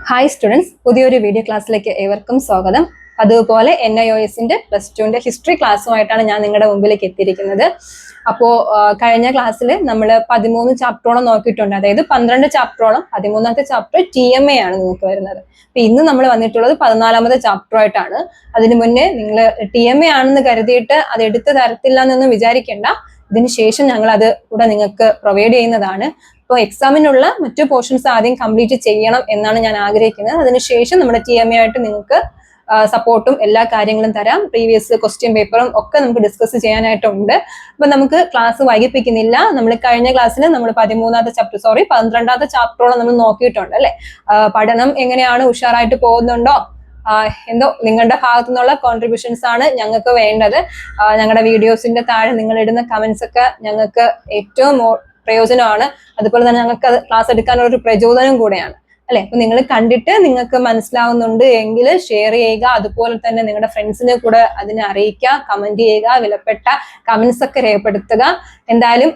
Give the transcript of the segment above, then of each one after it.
Hi students, പുതിയൊരു video ക്ലാസ്സിലേക്ക് ഏവർക്കും സ്വാഗതം. അതുപോലെ NIOSന്റെ +2ന്റെ ഹിസ്റ്ററി ക്ലാസ്സുമായിട്ടാണ് ഞാൻ നിങ്ങളുടെ മുമ്പിലേക്ക് എത്തിയിരിക്കുന്നത്. അപ്പോൾ കഴിഞ്ഞ ക്ലാസ്സിൽ നമ്മൾ 13 ചാപ്റ്ററോളം നോക്കിയിട്ടുണ്ട്. അതായത് 12 ചാപ്റ്ററോളം, 13ാമത്തെ ചാപ്റ്റർ TMA ആണ് നിങ്ങൾക്ക് വരുന്നത്. അപ്പൊ ഇന്ന് നമ്മൾ വന്നിട്ടുള്ളത് 14ാമത്തെ ചാപ്റ്റർ ആയിട്ടാണ്. അതിനു മുന്നേ നിങ്ങൾ TMA ആണെന്ന് കരുതിയിട്ട് അത് എടുത്തു തരത്തില്ല എന്നൊന്നും വിചാരിക്കേണ്ട. ഇതിനുശേഷം ഞങ്ങൾ അത് കൂടെ നിങ്ങൾക്ക് പ്രൊവൈഡ് ചെയ്യുന്നതാണ്. അപ്പോൾ എക്സാമിനുള്ള മറ്റു പോർഷൻസ് ആദ്യം കംപ്ലീറ്റ് ചെയ്യണം എന്നാണ് ഞാൻ ആഗ്രഹിക്കുന്നത്. അതിനുശേഷം നമ്മുടെ TMA ആയിട്ട് നിങ്ങൾക്ക് സപ്പോർട്ടും എല്ലാ കാര്യങ്ങളും തരാം. പ്രീവിയസ് ക്വസ്റ്റ്യൻ പേപ്പറും ഒക്കെ നമുക്ക് ഡിസ്കസ് ചെയ്യാനായിട്ടുണ്ട്. അപ്പൊ നമുക്ക് ക്ലാസ് വൈകിപ്പിക്കുന്നില്ല. നമ്മൾ കഴിഞ്ഞ ക്ലാസ്സിൽ നമ്മൾ 12ാമത്തെ ചാപ്റ്ററോളം നമ്മൾ നോക്കിയിട്ടുണ്ട് അല്ലെ. പഠനം എങ്ങനെയാണ്, ഉഷാറായിട്ട് പോകുന്നുണ്ടോ? എന്തോ നിങ്ങളുടെ ഭാഗത്തു നിന്നുള്ള കോൺട്രിബ്യൂഷൻസ് ആണ് ഞങ്ങൾക്ക് വേണ്ടത്. ഞങ്ങളുടെ വീഡിയോസിന്റെ താഴെ നിങ്ങൾ ഇടുന്ന കമന്റ്സ് ഒക്കെ ഞങ്ങൾക്ക് ഏറ്റവും പ്രയോജനമാണ്. അതുപോലെ തന്നെ ഞങ്ങൾക്ക് അത് ക്ലാസ് എടുക്കാനുള്ള ഒരു പ്രചോദനം കൂടെയാണ് അല്ലെ. അപ്പൊ നിങ്ങൾ കണ്ടിട്ട് നിങ്ങൾക്ക് മനസ്സിലാവുന്നുണ്ട് എങ്കിൽ ഷെയർ ചെയ്യുക. അതുപോലെ തന്നെ നിങ്ങളുടെ ഫ്രണ്ട്സിനെ കൂടെ അതിനെ അറിയിക്കുക, കമന്റ് ചെയ്യുക, വിലപ്പെട്ട കമന്റ്സ് ഒക്കെ രേഖപ്പെടുത്തുക. എന്തായാലും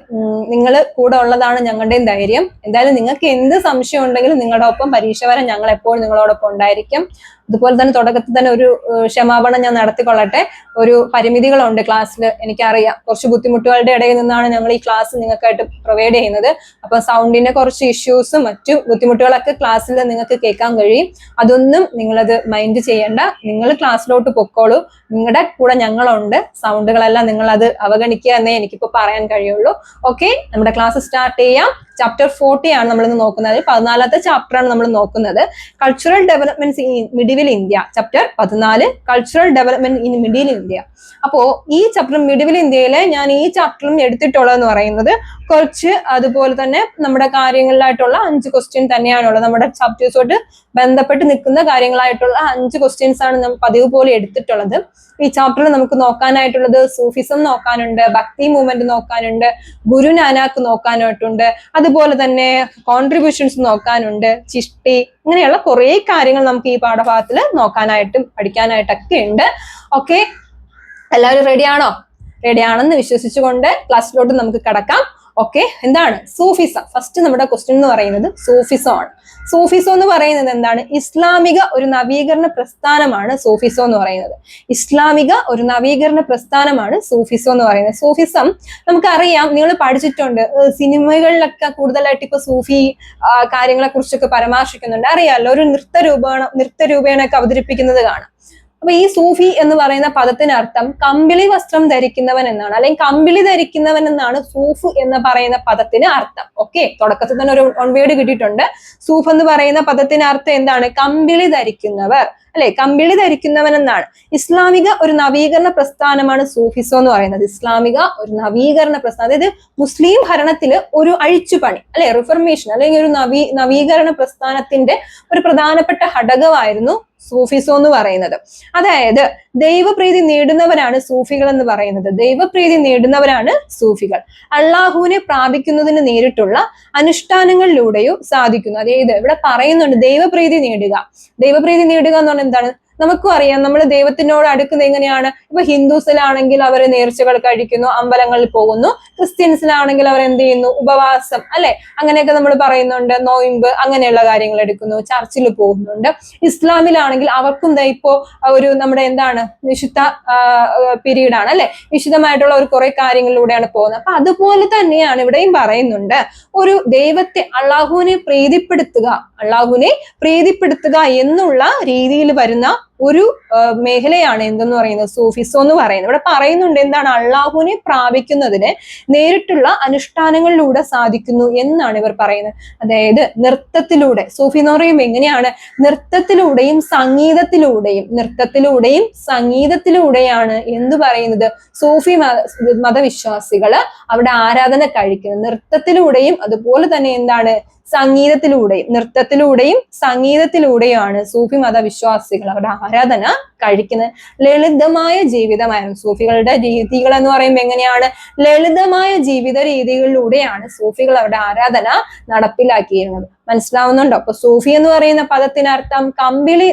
നിങ്ങൾ കൂടെ ഉള്ളതാണ് ഞങ്ങളുടെയും ധൈര്യം. എന്തായാലും നിങ്ങൾക്ക് എന്ത് സംശയം ഉണ്ടെങ്കിലും നിങ്ങളുടെ ഒപ്പം പരീക്ഷ വരെ ഞങ്ങൾ എപ്പോഴും നിങ്ങളോടൊപ്പം ഉണ്ടായിരിക്കും. അതുപോലെ തന്നെ തുടക്കത്തിൽ തന്നെ ഒരു ക്ഷമാപണം ഞാൻ നടത്തിക്കൊള്ളട്ടെ. ഒരു പരിമിതികളുണ്ട് ക്ലാസ്സിൽ, എനിക്കറിയാം. കുറച്ച് ബുദ്ധിമുട്ടുകളുടെ ഇടയിൽ നിന്നാണ് ഞങ്ങൾ ഈ ക്ലാസ് നിങ്ങൾക്കായിട്ട് പ്രൊവൈഡ് ചെയ്യുന്നത്. അപ്പൊ സൗണ്ടിന്റെ കുറച്ച് ഇഷ്യൂസും മറ്റു ബുദ്ധിമുട്ടുകളൊക്കെ ക്ലാസ്സിൽ നിങ്ങൾക്ക് കേൾക്കാൻ കഴിയും. അതൊന്നും നിങ്ങളത് മൈൻഡ് ചെയ്യേണ്ട. നിങ്ങൾ ക്ലാസ്സിലോട്ട് പൊക്കോളൂ. നിങ്ങളുടെ കൂടെ ഞങ്ങളുണ്ട്. സൗണ്ടുകളെല്ലാം നിങ്ങൾ അത് അവഗണിക്കുക എന്നേ എനിക്കിപ്പോ പറയാൻ കഴിയുള്ളൂ. ഓക്കെ, നമ്മുടെ ക്ലാസ് സ്റ്റാർട്ട് ചെയ്യാം. ചാപ്റ്റർ 40 ആണ് നമ്മൾ ഇന്ന് നോക്കുന്നത്. 14ാമത്തെ ചാപ്റ്റർ ആണ് നമ്മൾ നോക്കുന്നത്. Cultural developments in medieval India. Chapter 14, cultural development in medieval India. അപ്പോ ഈ ചാപ്റ്റർ മിഡിവൽ ഇന്ത്യയിലെ ഞാൻ ഈ ചാപ്റ്ററും എടുത്തിട്ടുള്ളതെന്ന് പറയുന്നത് കുറച്ച് അതുപോലെ തന്നെ നമ്മുടെ കാര്യങ്ങളിലായിട്ടുള്ള 5 ക്വസ്റ്റ്യൻ തന്നെയാണുള്ളത്. നമ്മുടെ ചാപ്റ്റേഴ്സോട്ട് ബന്ധപ്പെട്ട് നിൽക്കുന്ന കാര്യങ്ങളായിട്ടുള്ള 5 ക്വസ്റ്റ്യൻസ് ആണ് നമ്മൾ പതിവ് പോലെ എടുത്തിട്ടുള്ളത്. ഈ ചാപ്റ്ററിൽ നമുക്ക് നോക്കാനായിട്ടുള്ളത് സൂഫിസം നോക്കാനുണ്ട്, ഭക്തി മൂവ്മെന്റ് നോക്കാനുണ്ട്, ഗുരു നാനാക്ക് നോക്കാനായിട്ടുണ്ട്, അതുപോലെ തന്നെ കോൺട്രിബ്യൂഷൻസ് നോക്കാനുണ്ട്, ചിഷ്ടി, ഇങ്ങനെയുള്ള കുറെ കാര്യങ്ങൾ നമുക്ക് ഈ പാഠഭാഗത്തിൽ നോക്കാനായിട്ടും പഠിക്കാനായിട്ടൊക്കെ ഉണ്ട്. ഓക്കെ, എല്ലാവരും റെഡിയാണോ? റെഡിയാണെന്ന് വിശ്വസിച്ചുകൊണ്ട് ക്ലാസ്സിലോട്ട് നമുക്ക് കടക്കാം. ഓക്കെ, എന്താണ് സൂഫിസം? ഫസ്റ്റ് നമ്മുടെ ക്വസ്റ്റ്യൻ എന്ന് പറയുന്നത് സൂഫിസം ആണ്. സൂഫിസം എന്ന് പറയുന്നത് എന്താണ്? ഇസ്ലാമിക ഒരു നവീകരണ പ്രസ്ഥാനമാണ് സൂഫിസം എന്ന് പറയുന്നത്. ഇസ്ലാമിക ഒരു നവീകരണ പ്രസ്ഥാനമാണ് സൂഫിസം എന്ന് പറയുന്നത്. സൂഫിസം നമുക്കറിയാം, നിങ്ങൾ പഠിച്ചിട്ടുണ്ട്. സിനിമകളിലൊക്കെ കൂടുതലായിട്ട് ഇപ്പൊ സൂഫി കാര്യങ്ങളെ കുറിച്ചൊക്കെ പരാമർശിക്കുന്നുണ്ട്. അറിയാമല്ലോ, ഒരു നൃത്തരൂപേണൊക്കെ അവതരിപ്പിക്കുന്നത് കാണാം. അപ്പൊ ഈ സൂഫി എന്ന് പറയുന്ന പദത്തിന് അർത്ഥം കമ്പിളി വസ്ത്രം ധരിക്കുന്നവൻ എന്നാണ്, അല്ലെങ്കിൽ കമ്പിളി ധരിക്കുന്നവൻ എന്നാണ് സൂഫ് എന്ന് പറയുന്ന പദത്തിന് അർത്ഥം. ഓക്കെ, തുടക്കത്തിൽ തന്നെ ഒരു വേർഡ് കിട്ടിയിട്ടുണ്ട്. സൂഫ് എന്ന് പറയുന്ന പദത്തിന് അർത്ഥം എന്താണ്? കമ്പിളി ധരിക്കുന്നവർ അല്ലെ, കമ്പിളി ധരിക്കുന്നവൻ എന്നാണ്. ഇസ്ലാമിക ഒരു നവീകരണ പ്രസ്ഥാനമാണ് സൂഫിസം എന്ന് പറയുന്നത്. ഇസ്ലാമിക ഒരു നവീകരണ പ്രസ്ഥാനം, അതായത് മുസ്ലിം ഭരണത്തില് ഒരു അഴിച്ചുപണി അല്ലെ, റിഫർമേഷൻ അല്ലെങ്കിൽ ഒരു നവീകരണ പ്രസ്ഥാനത്തിന്റെ ഒരു പ്രധാനപ്പെട്ട ഘടകമായിരുന്നു സൂഫിസം എന്ന് പറയുന്നത്. അതായത് ദൈവപ്രീതി നേടുന്നവരാണ് സൂഫികൾ എന്ന് പറയുന്നത്. ദൈവപ്രീതി നേടുന്നവരാണ് സൂഫികൾ. അള്ളാഹുവിനെ പ്രാപിക്കുന്നതിന് നേരിട്ടുള്ള അനുഷ്ഠാനങ്ങളിലൂടെയോ സാധിക്കുന്നു. അതായത് ഇവിടെ പറയുന്നുണ്ട് ദൈവപ്രീതി നേടുക. ദൈവപ്രീതി നേടുക എന്ന് പറഞ്ഞാൽ എന്താണ്? നമുക്കും അറിയാം, നമ്മൾ ദൈവത്തിനോട് അടുക്കുന്നത് എങ്ങനെയാണ്? ഇപ്പൊ ഹിന്ദുസിലാണെങ്കിൽ അവർ നേർച്ചകൾ കഴിക്കുന്നു, അമ്പലങ്ങളിൽ പോകുന്നു. ക്രിസ്ത്യൻസിലാണെങ്കിൽ അവർ എന്ത് ചെയ്യുന്നു? ഉപവാസം അല്ലെ, അങ്ങനെയൊക്കെ നമ്മൾ പറയുന്നുണ്ട്. നോയിമ്പ്, അങ്ങനെയുള്ള കാര്യങ്ങൾ എടുക്കുന്നു, ചർച്ചിൽ പോകുന്നുണ്ട്. ഇസ്ലാമിലാണെങ്കിൽ അവർക്കും ഇപ്പോ ഒരു നമ്മുടെ എന്താണ് വിശുദ്ധ പീരീഡ് ആണ് അല്ലെ, വിശുദ്ധമായിട്ടുള്ള ഒരു കുറെ കാര്യങ്ങളിലൂടെയാണ് പോകുന്നത്. അപ്പൊ അതുപോലെ തന്നെയാണ് ഇവിടെയും പറയുന്നുണ്ട്, ഒരു ദൈവത്തെ അള്ളാഹുവിനെ പ്രീതിപ്പെടുത്തുക എന്നുള്ള രീതിയിൽ വരുന്ന ഒരു മേഖലയാണ് എന്തെന്ന് പറയുന്നത്? സൂഫിസം എന്ന് പറയുന്നത്. ഇവിടെ പറയുന്നുണ്ട് എന്താണ്? അള്ളാഹുവിനെ പ്രാപിക്കുന്നതിന് നേരിട്ടുള്ള അനുഷ്ഠാനങ്ങളിലൂടെ സാധിക്കുന്നു എന്നാണ് ഇവർ പറയുന്നത്. അതായത് നൃത്തത്തിലൂടെ, സൂഫി എന്ന് പറയുമ്പോൾ എങ്ങനെയാണ്? നൃത്തത്തിലൂടെയും സംഗീതത്തിലൂടെയാണ് എന്ത് പറയുന്നത്? സൂഫി മതവിശ്വാസികള് അവിടെ ആരാധന കഴിക്കുന്നത് നൃത്തത്തിലൂടെയും അതുപോലെ തന്നെ എന്താണ്? നൃത്തത്തിലൂടെയും സംഗീതത്തിലൂടെയാണ് സൂഫി മതവിശ്വാസികൾ അവരുടെ ആരാധന കഴിക്കുന്നത്. ലളിതമായ ജീവിതമായിരുന്നു സൂഫികളുടെ രീതികൾ എന്ന് പറയുമ്പോൾ എങ്ങനെയാണ്? ലളിതമായ ജീവിത രീതികളിലൂടെയാണ് സൂഫികൾ അവരുടെ ആരാധന നടപ്പിലാക്കിയിരുന്നത്. മനസ്സിലാവുന്നുണ്ടോ? അപ്പൊ സൂഫി എന്ന് പറയുന്ന പദത്തിനർത്ഥം കമ്പിളി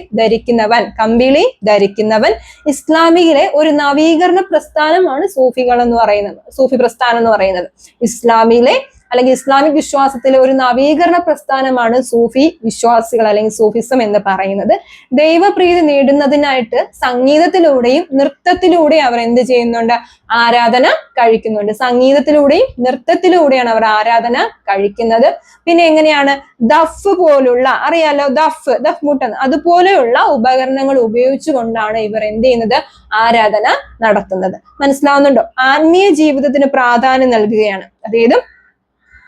ധരിക്കുന്നവൻ. ഇസ്ലാമിലെ ഒരു നവീകരണ പ്രസ്ഥാനമാണ് സൂഫികൾ എന്ന് പറയുന്നത്, സൂഫി പ്രസ്ഥാനം എന്ന് പറയുന്നത്. ഇസ്ലാമിലെ അല്ലെങ്കിൽ ഇസ്ലാമിക് വിശ്വാസത്തിലെ ഒരു നവീകരണ പ്രസ്ഥാനമാണ് സൂഫി വിശ്വാസികൾ അല്ലെങ്കിൽ സൂഫിസം എന്ന് പറയുന്നത്. ദൈവപ്രീതി നേടുന്നതിനായിട്ട് സംഗീതത്തിലൂടെയും നൃത്തത്തിലൂടെയും അവർ എന്ത് ചെയ്യുന്നുണ്ട്? ആരാധന കഴിക്കുന്നുണ്ട്. സംഗീതത്തിലൂടെയും നൃത്തത്തിലൂടെയാണ് അവർ ആരാധന കഴിക്കുന്നത്. പിന്നെ എങ്ങനെയാണ്? ദഫ് പോലുള്ള, അറിയാലോ ദഫ് മുട്ടൻ, അതുപോലെയുള്ള ഉപകരണങ്ങൾ ഉപയോഗിച്ചുകൊണ്ടാണ് ഇവർ എന്ത് ചെയ്യുന്നത്? ആരാധന നടത്തുന്നത്. മനസ്സിലാവുന്നുണ്ടോ? ആത്മീയ ജീവിതത്തിന് പ്രാധാന്യം നൽകുകയാണ്. അതായത്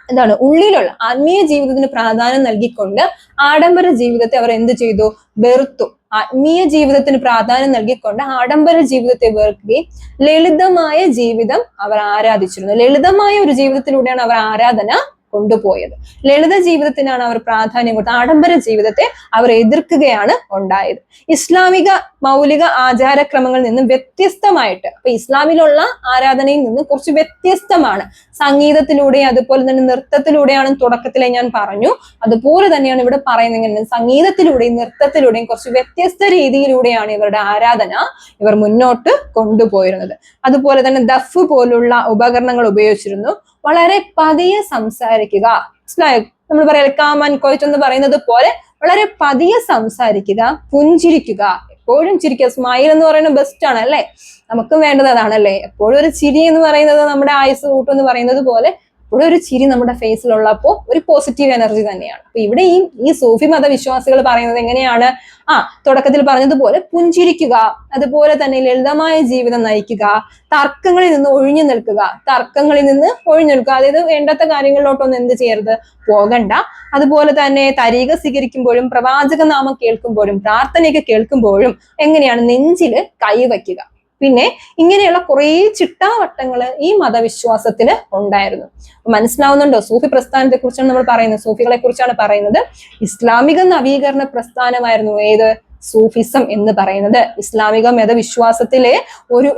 എന്താണ്? ഉള്ളിലുള്ള ആത്മീയ ജീവിതത്തിന് പ്രാധാന്യം നൽകിക്കൊണ്ട് ആഡംബര ജീവിതത്തെ അവർ എന്ത് ചെയ്തു? വെറുത്തു. ആത്മീയ ജീവിതത്തിന് പ്രാധാന്യം നൽകിക്കൊണ്ട് ആഡംബര ജീവിതത്തെ വെറുക്കുകയും ലളിതമായ ജീവിതം അവർ ആരാധിച്ചിരുന്നു. ലളിതമായ ഒരു ജീവിതത്തിലൂടെയാണ് അവർ ആരാധന കൊണ്ടുപോയത്. ലളിത ജീവിതത്തിനാണ് അവർ പ്രാധാന്യം കൊടുത്തത്. ആഡംബര ജീവിതത്തെ അവർ എതിർക്കുകയാണ് ഉണ്ടായത്. ഇസ്ലാമിക മൗലിക ആചാരക്രമങ്ങളിൽ നിന്നും വ്യത്യസ്തമായിട്ട്, അപ്പൊ ഇസ്ലാമിലുള്ള ആരാധനയിൽ നിന്ന് കുറച്ച് വ്യത്യസ്തമാണ്. സംഗീതത്തിലൂടെ അതുപോലെ തന്നെ നൃത്തത്തിലൂടെയാണ് തുടക്കത്തിലെ ഞാൻ പറഞ്ഞു. അതുപോലെ തന്നെയാണ് ഇവിടെ പറയുന്നത്. സംഗീതത്തിലൂടെയും നൃത്തത്തിലൂടെയും കുറച്ച് വ്യത്യസ്ത രീതിയിലൂടെയാണ് ഇവരുടെ ആരാധന ഇവർ മുന്നോട്ട് കൊണ്ടുപോയിരുന്നത്. അതുപോലെ തന്നെ ദഫ് പോലുള്ള ഉപകരണങ്ങൾ ഉപയോഗിച്ചിരുന്നു. വളരെ പതിയെ സംസാരിക്കുക. മനസ്സിലായോ? നമ്മൾ പറയാം കാമൻ കൊയ്റ്റ് എന്ന് പറയുന്നത് പോലെ വളരെ പതിയെ സംസാരിക്കുക, പുഞ്ചിരിക്കുക, എപ്പോഴും ചിരിക്കുക. സ്മൈൽ എന്ന് പറയുന്നത് ബെസ്റ്റ് ആണ് അല്ലെ? നമുക്കും വേണ്ടത് അതാണല്ലേ? എപ്പോഴും ഒരു ചിരി എന്ന് പറയുന്നത് നമ്മുടെ ആയുസ് കൂട്ടും എന്ന് പറയുന്നത് പോലെ ഇവിടെ ഒരു ചിരി നമ്മുടെ ഫേസിലുള്ളപ്പോൾ ഒരു പോസിറ്റീവ് എനർജി തന്നെയാണ്. അപ്പൊ ഇവിടെ ഈ സൂഫി മതവിശ്വാസികൾ പറയുന്നത് എങ്ങനെയാണ്? തുടക്കത്തിൽ പറഞ്ഞതുപോലെ പുഞ്ചിരിക്കുക, അതുപോലെ തന്നെ ലളിതമായ ജീവിതം നയിക്കുക, തർക്കങ്ങളിൽ നിന്ന് ഒഴിഞ്ഞു നിൽക്കുക. അതായത് വേണ്ടാത്ത കാര്യങ്ങളിലോട്ടൊന്നും എന്ത് ചെയ്യരുത്? പോകണ്ട. അതുപോലെ തന്നെ തരീഖ സ്വീകരിക്കുമ്പോഴും പ്രവാചക നാമം കേൾക്കുമ്പോഴും പ്രാർത്ഥനയൊക്കെ കേൾക്കുമ്പോഴും എങ്ങനെയാണ്? നെഞ്ചില് കൈവയ്ക്കുക. പിന്നെ ഇങ്ങനെയുള്ള കുറേ ചിട്ടാവട്ടങ്ങള് ഈ മതവിശ്വാസത്തില് ഉണ്ടായിരുന്നു. മനസ്സിലാവുന്നുണ്ടോ? സൂഫി പ്രസ്ഥാനത്തെ കുറിച്ചാണ് നമ്മൾ പറയുന്നത്, സൂഫികളെ കുറിച്ചാണ് പറയുന്നത്. ഇസ്ലാമിക നവീകരണ പ്രസ്ഥാനമായിരുന്നു ഏത്? സൂഫിസം എന്ന് പറയുന്നത്. ഇസ്ലാമിക മതവിശ്വാസത്തിലെ ഒരു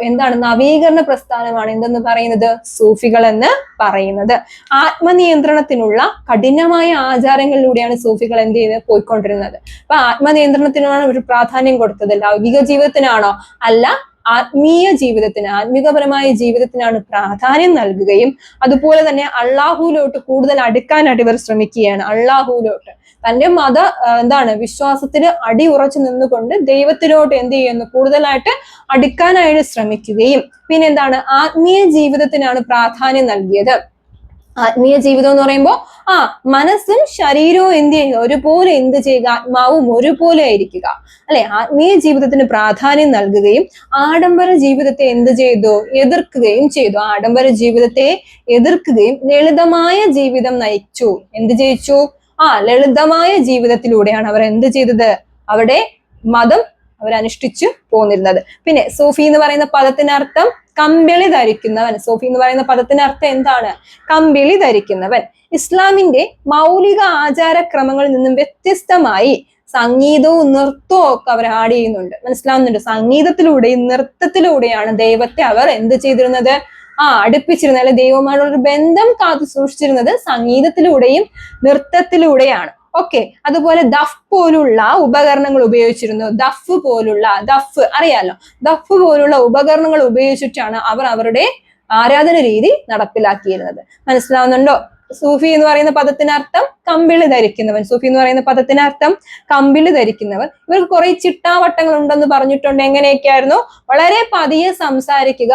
നവീകരണ പ്രസ്ഥാനമാണ് എന്തെന്ന് പറയുന്നത്? സൂഫികൾ എന്ന് പറയുന്നത്. ആത്മനിയന്ത്രണത്തിനുള്ള കഠിനമായ ആചാരങ്ങളിലൂടെയാണ് സൂഫികൾ എന്ത് ചെയ്ത് പോയിക്കൊണ്ടിരുന്നത്. അപ്പൊ ആത്മനിയന്ത്രണത്തിനാണ് ഒരു പ്രാധാന്യം കൊടുത്തത്. ലൗകിക ജീവിതത്തിനാണോ? അല്ല, ആത്മീകപരമായ ജീവിതത്തിനാണ് പ്രാധാന്യം നൽകുകയും അതുപോലെ തന്നെ അള്ളാഹുലോട്ട് കൂടുതൽ അടുക്കാനായിട്ട് ഇവർ ശ്രമിക്കുകയാണ്. അള്ളാഹുലോട്ട് തന്റെ വിശ്വാസത്തിൽ അടിയുറച്ചു നിന്നുകൊണ്ട് ദൈവത്തിലോട്ട് എന്ത് ചെയ്യുന്നു? കൂടുതലായിട്ട് അടുക്കാനായിട്ട് ശ്രമിക്കുകയും പിന്നെ ആത്മീയ ജീവിതത്തിനാണ് പ്രാധാന്യം നൽകിയത്. ആത്മീയ ജീവിതം എന്ന് പറയുമ്പോൾ മനസ്സും ശരീരവും എന്ത് ചെയ്യുക? ഒരുപോലെ എന്ത് ചെയ്യുക? ആത്മാവും ഒരുപോലെ ആയിരിക്കുക അല്ലെ? ആത്മീയ ജീവിതത്തിന് പ്രാധാന്യം നൽകുകയും ആഡംബര ജീവിതത്തെ എന്ത് ചെയ്തു? എതിർക്കുകയും ചെയ്തു. ആഡംബര ജീവിതത്തെ എതിർക്കുകയും ലളിതമായ ജീവിതം നയിച്ചു. എന്ത് ചെയ്യിച്ചു? ലളിതമായ ജീവിതത്തിലൂടെയാണ് അവർ എന്ത് ചെയ്തത്? അവിടെ മതം അവരനുഷ്ഠിച്ചു പോന്നിരുന്നത്. പിന്നെ സൂഫി എന്ന് പറയുന്ന പദത്തിനർത്ഥം കമ്പിളി ധരിക്കുന്നവൻ. സൂഫി എന്ന് പറയുന്ന പദത്തിനർത്ഥം എന്താണ്? കമ്പിളി ധരിക്കുന്നവൻ. ഇസ്ലാമിന്റെ മൗലിക ആചാരക്രമങ്ങളിൽ നിന്നും വ്യത്യസ്തമായി സംഗീതവും നൃത്തവും ഒക്കെ അവർ ആഡ് ചെയ്യുന്നുണ്ട്. മനസ്സിലാവുന്നുണ്ട്? സംഗീതത്തിലൂടെയും നൃത്തത്തിലൂടെയാണ് ദൈവത്തെ അവർ എന്ത് ചെയ്തിരുന്നത്? അടുപ്പിച്ചിരുന്നത്, അല്ലെ ദൈവമായുള്ള ഒരു ബന്ധം കാത്തു സൂക്ഷിച്ചിരുന്നത് സംഗീതത്തിലൂടെയും നൃത്തത്തിലൂടെയാണ്. ഓക്കെ. അതുപോലെ ദഫ് പോലുള്ള ഉപകരണങ്ങൾ ഉപയോഗിച്ചിരുന്നു. ദഫ് അറിയാലോ? ദഫ് പോലുള്ള ഉപകരണങ്ങൾ ഉപയോഗിച്ചിട്ടാണ് അവർ അവരുടെ ആരാധന രീതി നടപ്പിലാക്കിയിരുന്നത്. മനസ്സിലാവുന്നുണ്ടോ? സൂഫി എന്ന് പറയുന്ന പദത്തിനർത്ഥം കമ്പിളി ധരിക്കുന്നവൻ. സൂഫി എന്ന് പറയുന്ന പദത്തിനർത്ഥം കമ്പിളി ധരിക്കുന്നവൻ. ഇവർക്ക് കുറെ ചിട്ടാവട്ടങ്ങൾ ഉണ്ടെന്ന് പറഞ്ഞിട്ടുണ്ട്. എങ്ങനെയൊക്കെയായിരുന്നു? വളരെ പതിയെ സംസാരിക്കുക,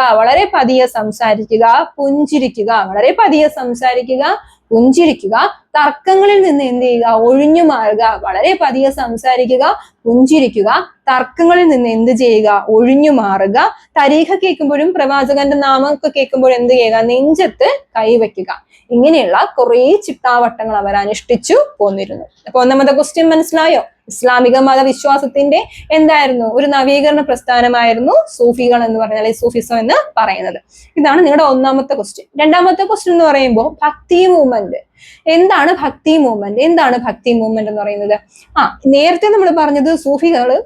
പുഞ്ചിരിക്കുക, വളരെ പതിയെ സംസാരിക്കുക, പുഞ്ചിരിക്കുക, തർക്കങ്ങളിൽ നിന്ന് എന്ത് ചെയ്യുക? ഒഴിഞ്ഞു മാറുക. വളരെ പതിയെ സംസാരിക്കുക, പുഞ്ചിരിക്കുക, തർക്കങ്ങളിൽ നിന്ന് എന്ത് ചെയ്യുക? ഒഴിഞ്ഞു മാറുക. തരീഖ കേൾക്കുമ്പോഴും പ്രവാചകന്റെ നാമമൊക്കെ കേൾക്കുമ്പോഴും എന്ത് ചെയ്യുക? നെഞ്ചത്ത് കൈവയ്ക്കുക. ഇങ്ങനെയുള്ള കുറെ ചിട്ടാവട്ടങ്ങൾ അവർ അനുഷ്ഠിച്ചു പോന്നിരുന്നു. അപ്പൊ ഒന്നാമത്തെ ക്വസ്റ്റ്യൻ മനസ്സിലായോ? ഇസ്ലാമിക മതവിശ്വാസത്തിന്റെ ഒരു നവീകരണ പ്രസ്ഥാനമായിരുന്നു സൂഫികൾ എന്ന് പറഞ്ഞാൽ സൂഫിസം എന്ന് പറയുന്നത്. ഇതാണ് നിങ്ങളുടെ ഒന്നാമത്തെ ക്വസ്റ്റ്യൻ. രണ്ടാമത്തെ ക്വസ്റ്റ്യൻ എന്ന് പറയുമ്പോൾ ഭക്തി മൂവ്മെന്റ്. എന്താണ് ഭക്തി മൂവ്മെന്റ് എന്ന് പറയുന്നത്? നേരത്തെ നമ്മൾ പറഞ്ഞത് സൂഫികള്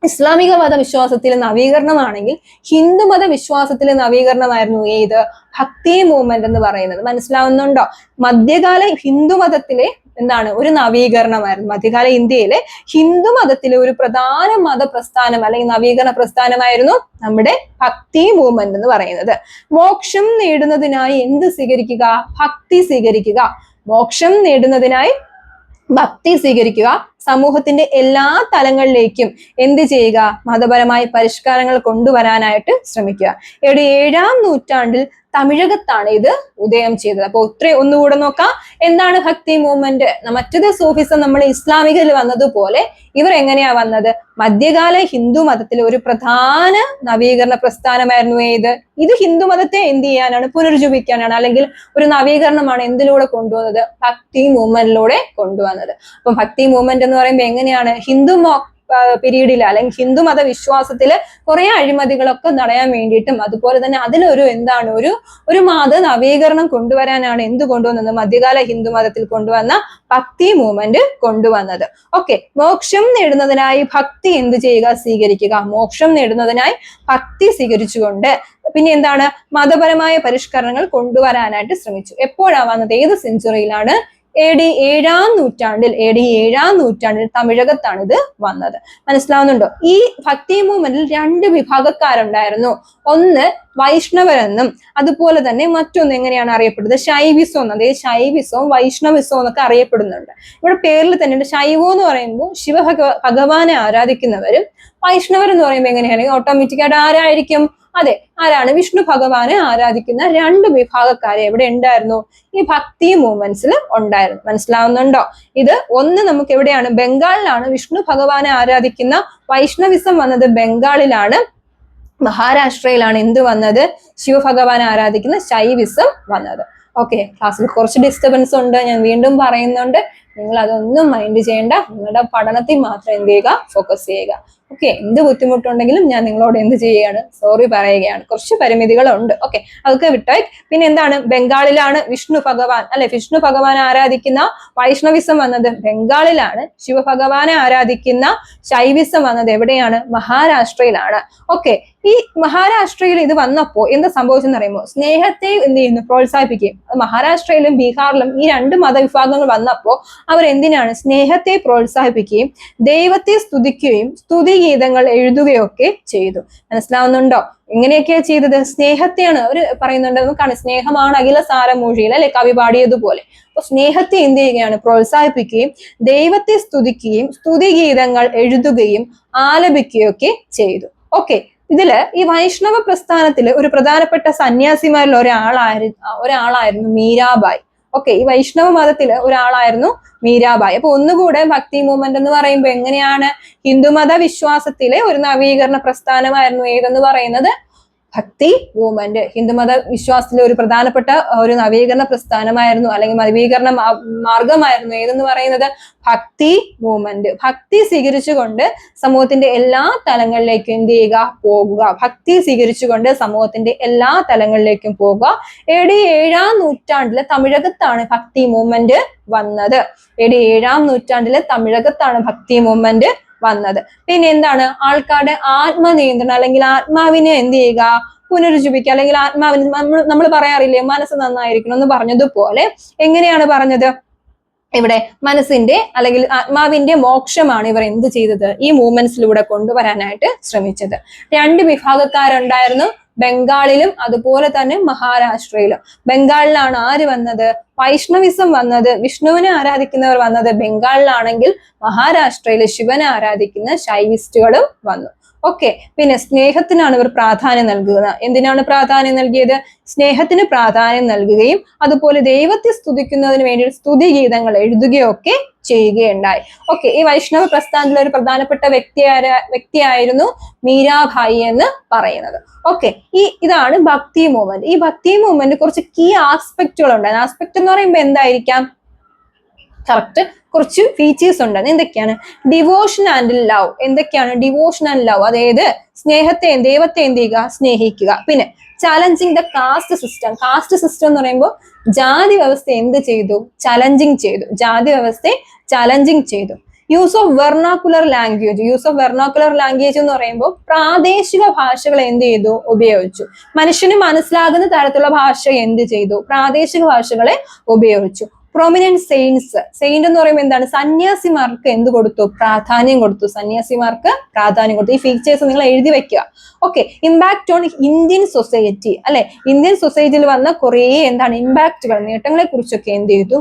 ഇസ്ലാമിക മതവിശ്വാസത്തിലെ നവീകരണമാണെങ്കിൽ ഹിന്ദു മതവിശ്വാസത്തിലെ നവീകരണമായിരുന്നു ഭക്തി മൂവ്മെന്റ് എന്ന് പറയുന്നത്. മനസ്സിലാവുന്നുണ്ടോ? മധ്യകാല ഹിന്ദു മതത്തിലെ എന്താണ് ഒരു നവീകരണമായിരുന്നു. മധ്യകാല ഇന്ത്യയിലെ ഹിന്ദു മതത്തിലെ ഒരു പ്രധാന മതപ്രസ്ഥാനം അല്ലെങ്കിൽ നവീകരണ പ്രസ്ഥാനമായിരുന്നു നമ്മുടെ ഭക്തി മൂവ്മെന്റ് എന്ന് പറയുന്നത്. മോക്ഷം നേടുന്നതിനായി എന്ത് സ്വീകരിക്കുക? ഭക്തി സ്വീകരിക്കുക. മോക്ഷം നേടുന്നതിനായി ഭക്തി സ്വീകരിക്കുക. സമൂഹത്തിന്റെ എല്ലാ തലങ്ങളിലേക്കും എന്ത് ചെയ്യുക? മതപരമായ പരിഷ്കാരങ്ങൾ കൊണ്ടുവരാനായിട്ട് ശ്രമിക്കുക. 7-ാം നൂറ്റാണ്ടിൽ തമിഴകത്താണ് ഇത് ഉദയം ചെയ്തത്. അപ്പൊ ഒന്നുകൂടെ നോക്കാം. എന്താണ് ഭക്തി മൂവ്മെന്റ്? മറ്റത് സൂഫിസം നമ്മൾ ഇസ്ലാമികയിൽ വന്നതുപോലെ ഇവർ എങ്ങനെയാ വന്നത്? മധ്യകാല ഹിന്ദു മതത്തിലെ ഒരു പ്രധാന നവീകരണ പ്രസ്ഥാനമായിരുന്നു ഏത്? ഇത് ഹിന്ദു മതത്തെ എന്ത് ചെയ്യാനാണ്? പുനരുജ്ജീവിക്കാനാണ്, അല്ലെങ്കിൽ ഒരു നവീകരണമാണ് എന്തിലൂടെ കൊണ്ടുവന്നത്? ഭക്തി മൂവ്മെന്റിലൂടെ കൊണ്ടുവന്നത്. അപ്പൊ ഭക്തി മൂവ്മെന്റ് എന്ന് പറയുമ്പോൾ എങ്ങനെയാണ്? ഹിന്ദു പീരീഡില് അല്ലെങ്കിൽ ഹിന്ദു മത വിശ്വാസത്തില് കുറെ അഴിമതികളൊക്കെ തടയാൻ വേണ്ടിയിട്ടും അതുപോലെ തന്നെ അതിലൊരു എന്താണ് ഒരു മത നവീകരണം കൊണ്ടുവരാനാണ് എന്ത് കൊണ്ടുവന്നത്? മധ്യകാല ഹിന്ദു മതത്തിൽ കൊണ്ടുവന്ന ഭക്തി മൂവ്മെന്റ് കൊണ്ടുവന്നത്. ഓക്കെ, മോക്ഷം നേടുന്നതിനായി ഭക്തി എന്ത് ചെയ്യുക? സ്വീകരിക്കുക. മോക്ഷം നേടുന്നതിനായി ഭക്തി സ്വീകരിച്ചുകൊണ്ട് പിന്നെ എന്താണ്? മതപരമായ പരിഷ്കരണങ്ങൾ കൊണ്ടുവരാനായിട്ട് ശ്രമിച്ചു. എപ്പോഴാണ് വന്നത്? ഏത് സെഞ്ചുറിയിലാണ്? AD 7-ാം നൂറ്റാണ്ടിൽ തമിഴകത്താണ് ഇത് വന്നത്. മനസ്സിലാവുന്നുണ്ടോ? ഈ ഭക്തി മൂവ്മെന്റിൽ 2 വിഭാഗക്കാരുണ്ടായിരുന്നു. ഒന്ന് വൈഷ്ണവരെന്നും അതുപോലെ തന്നെ മറ്റൊന്ന് എങ്ങനെയാണ് അറിയപ്പെടുന്നത്? ശൈവിസം എന്ന്. അതായത് ശൈവിസവും വൈഷ്ണവിസവും എന്നൊക്കെ അറിയപ്പെടുന്നുണ്ട്. ഇവിടെ പേരിൽ തന്നെ ശൈവം എന്ന് പറയുമ്പോൾ ഭഗവാനെ ആരാധിക്കുന്നവരും, വൈഷ്ണവർ എന്ന് പറയുമ്പോൾ എങ്ങനെയാണ്? ഓട്ടോമാറ്റിക്കായിട്ട് ആരായിരിക്കും? അതെ, ആരാണ്? വിഷ്ണു ഭഗവാനെ ആരാധിക്കുന്ന 2 വിഭാഗക്കാരെ എവിടെ ഉണ്ടായിരുന്നു? ഈ ഭക്തി മൂവ്മെന്റ്സിൽ ഉണ്ടായിരുന്നു. മനസ്സിലാവുന്നുണ്ടോ? ഇത് ഒന്ന് നമുക്ക് എവിടെയാണ്? ബംഗാളിലാണ് വിഷ്ണു ഭഗവാനെ ആരാധിക്കുന്ന വൈഷ്ണവിസം വന്നത്. ബംഗാളിലാണ്. മഹാരാഷ്ട്രയിലാണ് എന്ത് വന്നത്? ശിവഭഗവാനെ ആരാധിക്കുന്ന ശൈവിസം വന്നത്. ഓക്കെ, ക്ലാസ്സിൽ കുറച്ച് ഡിസ്റ്റർബൻസ് ഉണ്ട്, ഞാൻ വീണ്ടും പറയുന്നുണ്ട്. നിങ്ങൾ അതൊന്നും മൈൻഡ് ചെയ്യേണ്ട. നിങ്ങളുടെ പഠനത്തിൽ മാത്രം എന്ത് ചെയ്യുക? ഫോക്കസ് ചെയ്യുക. ഓക്കെ, എന്ത് ബുദ്ധിമുട്ടുണ്ടെങ്കിലും ഞാൻ നിങ്ങളോട് എന്ത് ചെയ്യുകയാണ്? സോറി പറയുകയാണ്. കുറച്ച് പരിമിതികളുണ്ട്. ഓക്കെ, അതൊക്കെ വിട്ടായി. പിന്നെ എന്താണ്? ബംഗാളിലാണ് വിഷ്ണു ഭഗവാൻ വിഷ്ണു ഭഗവാനെ ആരാധിക്കുന്ന വൈഷ്ണവിസം വന്നത്. ബംഗാളിലാണ്. ശിവഭഗവാനെ ആരാധിക്കുന്ന ശൈവിസം വന്നത് എവിടെയാണ്? മഹാരാഷ്ട്രയിലാണ്. ഓക്കെ, ഈ മഹാരാഷ്ട്രയിൽ ഇത് വന്നപ്പോ എന്താ സംഭവിച്ചെന്ന് അറിയുമ്പോൾ സ്നേഹത്തെ എന്ത് ചെയ്യുന്നു? പ്രോത്സാഹിപ്പിക്കുകയും. മഹാരാഷ്ട്രയിലും ബീഹാറിലും ഈ 2 മതവിഭാഗങ്ങൾ വന്നപ്പോ അവർ എന്തിനാണ്? സ്നേഹത്തെ പ്രോത്സാഹിപ്പിക്കുകയും ദൈവത്തെ സ്തുതിക്കുകയും സ്തുതിഗീതങ്ങൾ എഴുതുകയൊക്കെ ചെയ്തു. മനസ്സിലാവുന്നുണ്ടോ? എങ്ങനെയൊക്കെയാ ചെയ്തത്? സ്നേഹത്തെയാണ് അവർ പറയുന്നുണ്ട്. നമുക്കാണ് സ്നേഹമാണ് അഖില സാരമൂഴിയിൽ കവി പാടിയതുപോലെ. അപ്പൊ സ്നേഹത്തെ എന്ത് ചെയ്യുകയാണ്? പ്രോത്സാഹിപ്പിക്കുകയും ദൈവത്തെ സ്തുതിക്കുകയും സ്തുതിഗീതങ്ങൾ എഴുതുകയും ആലപിക്കുകയൊക്കെ ചെയ്തു. ഓക്കെ, ഇതില് ഈ വൈഷ്ണവ പ്രസ്ഥാനത്തില് ഒരു പ്രധാനപ്പെട്ട സന്യാസിമാരിൽ ഒരാളായിരുന്നു മീരാബായി. ഓക്കെ, ഈ വൈഷ്ണവ മതത്തില് ഒരാളായിരുന്നു മീരാബായി. അപ്പൊ ഒന്നുകൂടെ ഭക്തി മൂവ്മെന്റ് എന്ന് പറയുമ്പോൾ എങ്ങനെയാണ്? ഹിന്ദുമത വിശ്വാസത്തിലെ ഒരു നവീകരണ പ്രസ്ഥാനമായിരുന്നു ഏതെന്ന് പറയുന്നത്? ഭക്തി മൂവ്മെന്റ്. ഹിന്ദുമത വിശ്വാസത്തിലെ ഒരു പ്രധാനപ്പെട്ട ഒരു നവീകരണ പ്രസ്ഥാനമായിരുന്നു, അല്ലെങ്കിൽ നവീകരണ മാർഗമായിരുന്നു ഏതെന്ന് പറയുന്നത്? ഭക്തി മൂവ്മെന്റ്. ഭക്തി സ്വീകരിച്ചുകൊണ്ട് സമൂഹത്തിന്റെ എല്ലാ തലങ്ങളിലേക്കും എന്ത് ചെയ്യുക? പോകുക. ഭക്തി സ്വീകരിച്ചുകൊണ്ട് സമൂഹത്തിന്റെ എല്ലാ തലങ്ങളിലേക്കും പോകുക. AD 7-ാം നൂറ്റാണ്ടിലെ തമിഴകത്താണ് ഭക്തി മൂവ്മെന്റ് വന്നത്. AD 7-ാം നൂറ്റാണ്ടിലെ തമിഴകത്താണ് ഭക്തി മൂവ്മെന്റ് വന്നത്. പിന്നെ എന്താണ്? ആൾക്കാരുടെ ആത്മനിയന്ത്രണം അല്ലെങ്കിൽ ആത്മാവിനെ എന്ത് ചെയ്യുക? പുനരുജ്ജീവിക്കുക. അല്ലെങ്കിൽ ആത്മാവിന് നമ്മൾ പറയാറില്ലേ മനസ്സ് നന്നായിരിക്കണം എന്ന് പറഞ്ഞതുപോലെ എങ്ങനെയാണ് പറഞ്ഞത്? ഇവിടെ മനസ്സിന്റെ അല്ലെങ്കിൽ ആത്മാവിന്റെ മോക്ഷമാണ് ഇവർ എന്ത് ചെയ്തത്? ഈ മൂവ്മെന്റ്സിലൂടെ കൊണ്ടുവരാനായിട്ട് ശ്രമിച്ചത്. 2 വിഭാഗക്കാരുണ്ടായിരുന്നു. ബംഗാളിലും അതുപോലെ തന്നെ മഹാരാഷ്ട്രയിലും. ബംഗാളിലാണ് ആര് വന്നത്? വൈഷ്ണവിസം വന്നത്. വിഷ്ണുവിനെ ആരാധിക്കുന്നവർ വന്നത് ബംഗാളിലാണെങ്കിൽ മഹാരാഷ്ട്രയിലെ ശിവനെ ആരാധിക്കുന്ന ശൈവിസ്റ്റുകളും വന്നു. ഓക്കെ, പിന്നെ സ്നേഹത്തിനാണ് ഇവർ പ്രാധാന്യം നൽകുന്നത്. എന്തിനാണ് പ്രാധാന്യം നൽകിയത്? സ്നേഹത്തിന് പ്രാധാന്യം നൽകുകയും അതുപോലെ ദൈവത്തെ സ്തുതിക്കുന്നതിന് വേണ്ടി സ്തുതിഗീതങ്ങൾ എഴുതുകയൊക്കെ ചെയ്യുകയുണ്ടായി. ഓക്കെ, ഈ വൈഷ്ണവ പ്രസ്ഥാനത്തിലെ ഒരു പ്രധാനപ്പെട്ട വ്യക്തിയായിരുന്നു മീരാഭായി എന്ന് പറയുന്നത്. ഓക്കെ, ഇതാണ് ഭക്തി മൂവ്മെന്റ്. ഈ ഭക്തി മൂവ്മെന്റ് കുറച്ച് കീ ആസ്പെക്റ്റുകൾ ഉണ്ടായിരുന്നു. ആസ്പെക്ട് എന്ന് പറയുമ്പോൾ എന്തായിരിക്കാം? കറക്റ്റ് കുറച്ച് ഫീച്ചേഴ്സ് ഉണ്ട്. എന്തൊക്കെയാണ്? Devotion and love. എന്തൊക്കെയാണ്? ഡിവോഷൻ ആൻഡ് ലവ്, അതായത് ദൈവത്തെ എന്ത് ചെയ്യുക? സ്നേഹിക്കുക. പിന്നെ challenging the caste system. Caste system എന്ന് പറയുമ്പോൾ ജാതി വ്യവസ്ഥ എന്ത് ചെയ്തു? ചലഞ്ചിങ് ചെയ്തു. ജാതി വ്യവസ്ഥയെ ചലഞ്ചിങ് ചെയ്തു. Use of vernacular language. Use of vernacular language എന്ന് പറയുമ്പോൾ പ്രാദേശിക ഭാഷകൾ എന്ത് ചെയ്തു? ഉപയോഗിച്ചു. മനുഷ്യന് മനസ്സിലാകുന്ന തരത്തിലുള്ള ഭാഷ എന്ത് ചെയ്തു? പ്രാദേശിക ഭാഷകളെ ഉപയോഗിച്ചു. പ്രൊമിനന്റ് സെയിൻസ്, സെയിന്റ് എന്ന് പറയുമ്പോൾ എന്താണ്, സന്യാസിമാർക്ക് എന്ത് കൊടുത്തു, പ്രാധാന്യം കൊടുത്തു, സന്യാസിമാർക്ക് പ്രാധാന്യം കൊടുത്തു. ഈ ഫീച്ചേഴ്സ് നിങ്ങൾ എഴുതി വെക്കുക. Okay, impact on Indian society അല്ലെ, ഇന്ത്യൻ സൊസൈറ്റിയിൽ വന്ന കുറേ എന്താണ് ഇമ്പാക്റ്റുകൾ, നേട്ടങ്ങളെ കുറിച്ചൊക്കെ എന്ത് ചെയ്തു,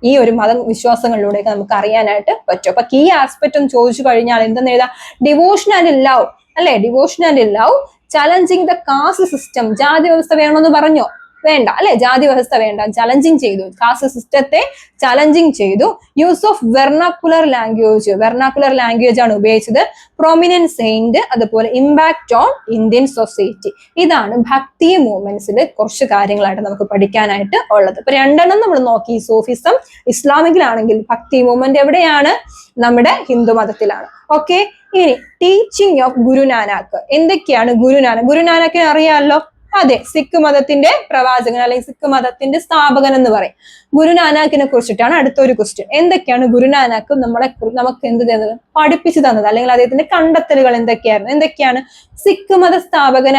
ഈ ഒരു മതവിശ്വാസങ്ങളിലൂടെയൊക്കെ നമുക്ക് അറിയാനായിട്ട് പറ്റും. അപ്പൊ കീ ആസ്പെക്ട് എന്ന് ചോദിച്ചു കഴിഞ്ഞാൽ എന്തെന്ന് എഴുതാം, ഡിവോഷൻ ആൻഡ് ലവ് അല്ലെ, devotion and love, challenging the caste system, ജാതി വ്യവസ്ഥ വേണമെന്ന് പറഞ്ഞോ, വേണ്ട അല്ലെ, ജാതി വ്യവസ്ഥ വേണ്ട, ചലഞ്ചിങ് ചെയ്തു, കാസ്റ്റ് സിസ്റ്റത്തെ ചലഞ്ചിങ് ചെയ്തു. Use of vernacular language, vernacular language ആണ് ഉപയോഗിച്ചത്. പ്രൊമിനന്റ് സെയിന്റ്, അതുപോലെ ഇമ്പാക്ട് ഓൺ ഇന്ത്യൻ സൊസൈറ്റി. ഇതാണ് ഭക്തി മൂവ്മെന്റ്സിൽ കുറച്ച് കാര്യങ്ങളായിട്ട് നമുക്ക് പഠിക്കാനായിട്ട് ഉള്ളത്. ഇപ്പൊ രണ്ടെണ്ണം നമ്മൾ നോക്കി, സൂഫിസം ഇസ്ലാമിക്കിലാണെങ്കിൽ ഭക്തി മൂവ്മെന്റ് എവിടെയാണ്, നമ്മുടെ ഹിന്ദു മതത്തിലാണ്. ഓക്കെ, ഇനി ടീച്ചിങ് ഓഫ് ഗുരുനാനാക്ക്. എന്തൊക്കെയാണ് ഗുരുനാനക്, ഗുരുനാനക്കിനെ അറിയാമല്ലോ, അതെ, സിഖ് മതത്തിന്റെ പ്രവാചകൻ അല്ലെങ്കിൽ സിഖ് മതത്തിന്റെ സ്ഥാപകൻ എന്ന് പറയും. ഗുരുനാനാക്കിനെ കുറിച്ചിട്ടാണ് അടുത്തൊരു ക്വസ്റ്റ്യൻ. എന്തൊക്കെയാണ് ഗുരുനാനാക്ക് നമുക്ക് എന്ത് തന്നത്, പഠിപ്പിച്ചു തന്നത്, അല്ലെങ്കിൽ അദ്ദേഹത്തിന്റെ കണ്ടെത്തലുകൾ എന്തൊക്കെയാണ്? സിഖ് മത സ്ഥാപകൻ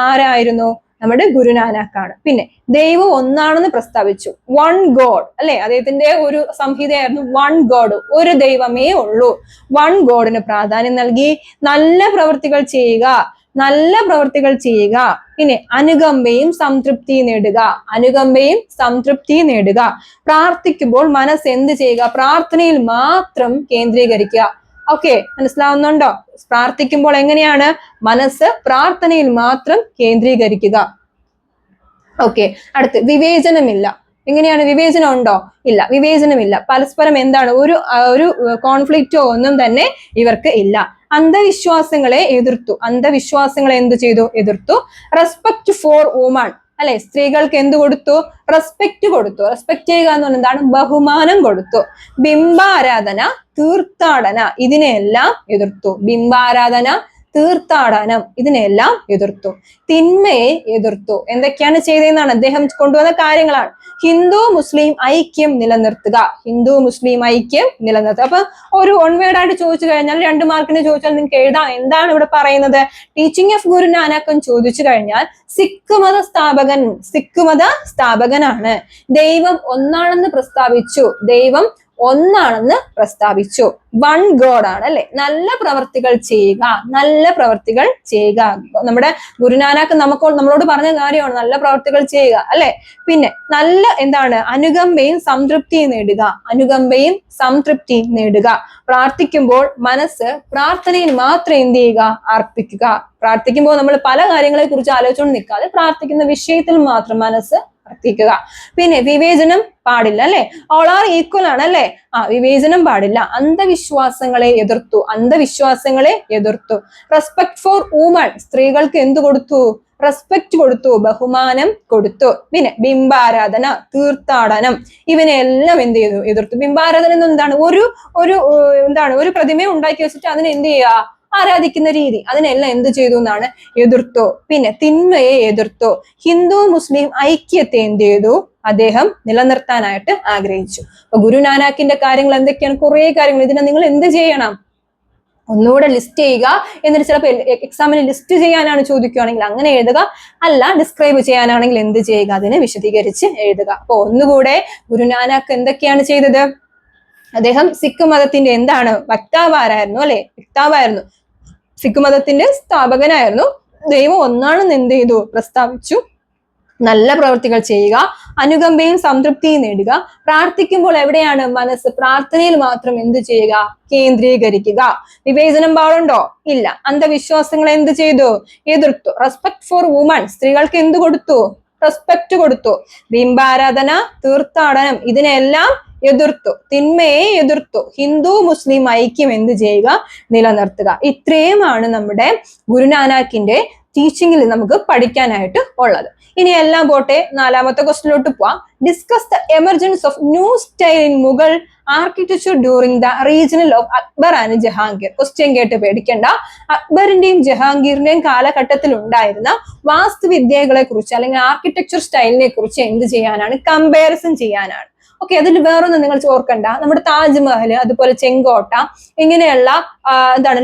ആരായിരുന്നു, നമ്മുടെ ഗുരുനാനാക്കാണ്. പിന്നെ ദൈവം ഒന്നാണെന്ന് പ്രസ്താവിച്ചു, വൺ ഗോഡ് അല്ലെ, അദ്ദേഹത്തിന്റെ ഒരു സംഹിതയായിരുന്നു വൺ ഗോഡ്, ഒരു ദൈവമേ ഉള്ളൂ. വൺ ഗോഡിന് പ്രാധാന്യം നൽകി. നല്ല പ്രവൃത്തികൾ ചെയ്യുക, നല്ല പ്രവൃത്തികൾ ചെയ്യുക. പിന്നെ അനുകമ്പയും സംതൃപ്തി നേടുക, അനുകമ്പയും സംതൃപ്തി നേടുക. പ്രാർത്ഥിക്കുമ്പോൾ മനസ്സ് എന്ത് ചെയ്യുക, പ്രാർത്ഥനയിൽ മാത്രം കേന്ദ്രീകരിക്കുക. ഓക്കെ, മനസ്സിലാവുന്നുണ്ടോ? പ്രാർത്ഥിക്കുമ്പോൾ എങ്ങനെയാണ്, മനസ്സ് പ്രാർത്ഥനയിൽ മാത്രം കേന്ദ്രീകരിക്കുക. ഓക്കെ, അടുത്ത് വിവേചനമില്ല. എങ്ങനെയാണ്, വിവേചനം ഉണ്ടോ? ഇല്ല, വിവേചനമില്ല. പരസ്പരം എന്താണ്, ഒരു കോൺഫ്ലിക്റ്റോ ഒന്നും തന്നെ ഇവർക്ക് ഇല്ല. അന്ധവിശ്വാസങ്ങളെ എതിർത്തു, അന്ധവിശ്വാസങ്ങളെ എന്ത് ചെയ്തു, എതിർത്തു. റെസ്പെക്ട് ഫോർ വുമൺ അല്ലെ, സ്ത്രീകൾക്ക് എന്ത് കൊടുത്തു, റെസ്പെക്ട് കൊടുത്തു. റെസ്പെക്ട് ചെയ്യുക എന്ന് പറഞ്ഞാൽ എന്താണ്, ബഹുമാനം കൊടുത്തു. ബിംബാരാധന, തീർത്ഥാടന, ഇതിനെല്ലാം എതിർത്തു. ബിംബാരാധന, തീർത്ഥാടനം, ഇതിനെല്ലാം എതിർത്തു. തിന്മയെ എതിർത്തു. എന്തൊക്കെയാണ് ചെയ്തതെന്നാണ്, അദ്ദേഹം കൊണ്ടുവന്ന കാര്യങ്ങളാണ്. ഹിന്ദു മുസ്ലിം ഐക്യം നിലനിർത്തുക, ഹിന്ദു മുസ്ലിം ഐക്യം നിലനിർത്തുക. അപ്പൊ ഒരു വൺ വേർഡ് ആയിട്ട് ചോദിച്ചു കഴിഞ്ഞാൽ, 2 മാർക്കിന് ചോദിച്ചാൽ നിങ്ങൾക്ക് എഴുതാം, എന്താണ് ഇവിടെ പറയുന്നത്, ടീച്ചിങ് ഓഫ് ഗുരുനാനക് എന്ന് ചോദിച്ചു കഴിഞ്ഞാൽ സിഖ് മത സ്ഥാപകനാണ്. ദൈവം ഒന്നാണെന്ന് പ്രസ്താവിച്ചു, ദൈവം ഒന്നാണെന്ന് പ്രസ്താവിച്ചു. വൺ ഗോഡ് ആണ് അല്ലെ. നല്ല പ്രവർത്തികൾ ചെയ്യുക, നല്ല പ്രവർത്തികൾ ചെയ്യുക. നമ്മുടെ ഗുരുനാനക് നമ്മളോട് പറഞ്ഞ കാര്യമാണ് നല്ല പ്രവർത്തികൾ ചെയ്യുക അല്ലെ. പിന്നെ നല്ല എന്താണ്, അനുകമ്പയും സംതൃപ്തിയും നേടുക, അനുകമ്പയും സംതൃപ്തി നേടുക. പ്രാർത്ഥിക്കുമ്പോൾ മനസ്സ് പ്രാർത്ഥനയിൽ മാത്രം എന്ത് ചെയ്യുക, അർപ്പിക്കുക. പ്രാർത്ഥിക്കുമ്പോൾ നമ്മൾ പല കാര്യങ്ങളെ കുറിച്ച് ആലോചിച്ചുകൊണ്ട് നിൽക്കാതെ പ്രാർത്ഥിക്കുന്ന വിഷയത്തിൽ മാത്രം മനസ്സ് അർപ്പിക്കുക. പിന്നെ വിവേചനം പാടില്ല അല്ലെ, ഓൾ ആർ ഈക്വൽ ആണ് അല്ലെ. വിവേചനം പാടില്ല. അന്ധവിശ്വാസങ്ങളെ എതിർത്തു, അന്ധവിശ്വാസങ്ങളെ എതിർത്തു. റെസ്പെക്ട് ഫോർ വുമൺ, സ്ത്രീകൾക്ക് എന്ത് കൊടുത്തു, റെസ്പെക്ട് കൊടുത്തു, ബഹുമാനം കൊടുത്തു. പിന്നെ ബിംബാരാധന, തീർത്ഥാടനം, ഇവനെല്ലാം എന്ത് ചെയ്തു, എതിർത്തു. ബിംബാരാധന എന്താണ്, ഒരു പ്രതിമയെ ഉണ്ടാക്കി വെച്ചിട്ട് അതിനെ എന്ത് ചെയ്യുക, ആരാധിക്കുന്ന രീതി, അതിനെല്ലാം എന്ത് ചെയ്തു എന്നാണ്, എതിർത്തു. പിന്നെ തിന്മയെ എതിർത്തു. ഹിന്ദു മുസ്ലിം ഐക്യത്തെ എന്ത് ചെയ്തു, അദ്ദേഹം നിലനിർത്താനായിട്ട് ആഗ്രഹിച്ചു. അപ്പൊ ഗുരുനാനാക്കിന്റെ കാര്യങ്ങൾ എന്തൊക്കെയാണ്, കുറെ കാര്യങ്ങൾ. ഇതിനെ നിങ്ങൾ എന്ത് ചെയ്യണം, ഒന്നുകൂടെ ലിസ്റ്റ് ചെയ്യുക. എന്നിട്ട് ചിലപ്പോൾ എക്സാമിന് ലിസ്റ്റ് ചെയ്യാനാണ് ചോദിക്കുകയാണെങ്കിൽ അങ്ങനെ എഴുതുക, അല്ല ഡിസ്ക്രൈബ് ചെയ്യാനാണെങ്കിൽ എന്ത് ചെയ്യുക, അതിനെ വിശദീകരിച്ച് എഴുതുക. അപ്പൊ ഒന്നുകൂടെ ഗുരുനാനാക്ക് എന്തൊക്കെയാണ് ചെയ്തത്, അദ്ദേഹം സിഖ് മതത്തിന്റെ എന്താണ്, വക്താവായിരുന്നു അല്ലെ, വക്താവായിരുന്നു, സിഖ് മതത്തിന്റെ സ്ഥാപകനായിരുന്നു. ദൈവം ഒന്നാണെന്ന് എന്ത് ചെയ്തു, പ്രസ്താവിച്ചു. നല്ല പ്രവൃത്തികൾ ചെയ്യുക, അനുകമ്പയും സംതൃപ്തിയും നേടുക. പ്രാർത്ഥിക്കുമ്പോൾ എവിടെയാണ് മനസ്സ്, പ്രാർത്ഥനയിൽ മാത്രം എന്ത് ചെയ്യുക, കേന്ദ്രീകരിക്കുക. വിവേചനം പാടുണ്ടോ? ഇല്ല. അന്ധവിശ്വാസങ്ങൾ എന്ത് ചെയ്തു, എതിർത്തു. റെസ്പെക്ട് ഫോർ വുമൺ, സ്ത്രീകൾക്ക് എന്ത് കൊടുത്തു, റെസ്പെക്ട് കൊടുത്തു. ബിംബാരാധന, തീർത്ഥാടനം, ഇതിനെല്ലാം എതിർത്തു. തിന്മയെ എതിർത്തു. ഹിന്ദു മുസ്ലിം ഐക്യം എന്ത് ചെയ്യുക, നിലനിർത്തുക. ഇത്രയുമാണ് നമ്മുടെ ഗുരുനാനാക്കിന്റെ ടീച്ചിങ്ങിൽ നമുക്ക് പഠിക്കാനായിട്ട് ഉള്ളത്. ഇനി എല്ലാം പോട്ടെ, 4ാമത്തെ ക്വസ്റ്റ്യനിലോട്ട് പോവാം. Discuss the emergence of new style in Mughal architecture during the regional of Akbar and Jahangir. Question കേട്ട് പേടിക്കണ്ട. അക്ബറിന്റെയും ജഹാംഗീറിന്റെയും കാലഘട്ടത്തിൽ ഉണ്ടായിരുന്ന വാസ്തുവിദ്യകളെ കുറിച്ച് അല്ലെങ്കിൽ ആർക്കിടെക്ചർ സ്റ്റൈലിനെ കുറിച്ച് എന്ത് ചെയ്യാനാണ്, കമ്പാരിസൺ ചെയ്യാനാണ്. ഓക്കെ, അതിൽ വേറൊന്നും നിങ്ങൾ ഓർക്കണ്ട. നമ്മുടെ താജ്മഹൽ, അതുപോലെ ചെങ്കോട്ട, ഇങ്ങനെയുള്ള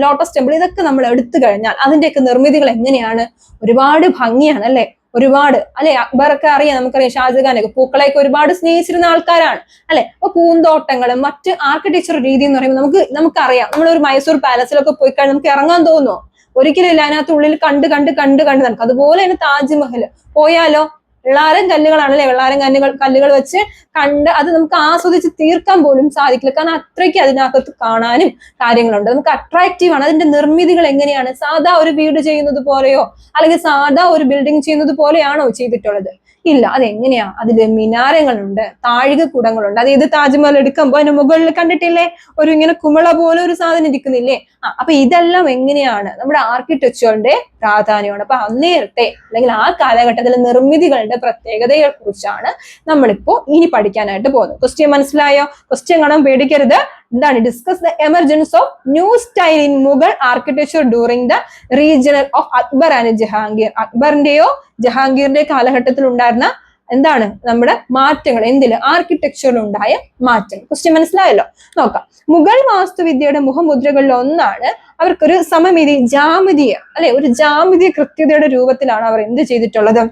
ലോട്ടസ് ടെമ്പിൾ, ഇതൊക്കെ നമ്മൾ എടുത്തു കഴിഞ്ഞാൽ അതിന്റെയൊക്കെ നിർമ്മിതികൾ എങ്ങനെയാണ്, ഒരുപാട് ഭംഗിയാണ് അല്ലെ. ഒരുപാട് അല്ലെ, അക്ബറൊക്കെ അറിയാം, നമുക്കറിയാം ഷാജഹാനൊക്കെ പൂക്കളെയൊക്കെ ഒരുപാട് സ്നേഹിച്ചിരുന്ന ആൾക്കാരാണ് അല്ലെ. അപ്പൊ പൂന്തോട്ടങ്ങളും മറ്റ് ആർക്കിടെക്ചർ രീതി എന്ന് പറയുമ്പോൾ നമുക്കറിയാം, നമ്മളൊരു മൈസൂർ പാലസിലൊക്കെ പോയി കഴിഞ്ഞാൽ നമുക്ക് ഇറങ്ങാൻ തോന്നുമോ? ഒരിക്കലും ഇല്ല. അതിനകത്ത് ഉള്ളിൽ കണ്ട് കണ്ട് കണ്ട് കണ്ട് നമുക്ക്. അതുപോലെ തന്നെ താജ്മഹൽ പോയാലോ, വെള്ളാരം കല്ലുകളാണല്ലേ, വെള്ളാരം കല്ലുകൾ വെച്ച് കണ്ട് അത് നമുക്ക് ആസ്വദിച്ച് തീർക്കാൻ പോലും സാധിക്കില്ല. കാരണം അത്രയ്ക്ക് അതിനകത്ത് കാണാനും കാര്യങ്ങളുണ്ട്. നമുക്ക് അട്രാക്റ്റീവ് ആണ്. അതിന്റെ നിർമ്മിതികൾ എങ്ങനെയാണ്? സാധാ ഒരു വീട് ചെയ്യുന്നത് പോലെയോ അല്ലെങ്കിൽ സാധാ ഒരു ബിൽഡിംഗ് ചെയ്യുന്നത് പോലെയാണോ ചെയ്തിട്ടുള്ളത്? ഇല്ല. അതെങ്ങനെയാ? അതില് മിനാരങ്ങളുണ്ട്, താഴികക്കുടങ്ങളുണ്ട്. അത് ഇത് താജ്മഹൽ എടുക്കുമ്പോ അതിന്റെ മുകളിൽ കണ്ടിട്ടില്ലേ ഒരു ഇങ്ങനെ കുമിള പോലെ ഒരു സാധനം ഇരിക്കുന്നില്ലേ? അപ്പൊ ഇതെല്ലാം എങ്ങനെയാണ്? നമ്മുടെ ആർക്കിടെക്ചറിന്റെ പ്രാധാന്യമാണ്. അപ്പൊ അന്നേരത്തെ അല്ലെങ്കിൽ ആ കാലഘട്ടത്തിലെ നിർമ്മിതികളുടെ പ്രത്യേകതയെ കുറിച്ചാണ് നമ്മളിപ്പോ ഇനി പഠിക്കാനായിട്ട് പോകുന്നത്. ക്വസ്റ്റ്യൻ മനസ്സിലായോ? ക്വസ്റ്റ്യൻ കാണാൻ പേടിക്കരുത്. എന്താണ്? Discuss the emergence of new style in Mughal architecture during the regional of Akbar and Jahangir. അക്ബറിന്റെയോ ജഹാംഗീറിന്റെ കാലഘട്ടത്തിൽ ഉണ്ടായിരുന്ന എന്താണ് നമ്മുടെ മാറ്റങ്ങൾ, എന്തില്? ആർക്കിടെക്ചറിൽ ഉണ്ടായ മാറ്റങ്ങൾ. ക്വസ്റ്റ്യൻ മനസ്സിലായല്ലോ? നോക്കാം. മുഗൾ വാസ്തുവിദ്യയുടെ മുഖമുദ്രകളിൽ ഒന്നാണ് അവർക്കൊരു സമമിതി ജാമിതീയ അല്ലെ, ഒരു ജാമിതീയ കൃത്യതയുടെ രൂപത്തിലാണ് അവർ എന്ത് ചെയ്തിട്ടുള്ളത്?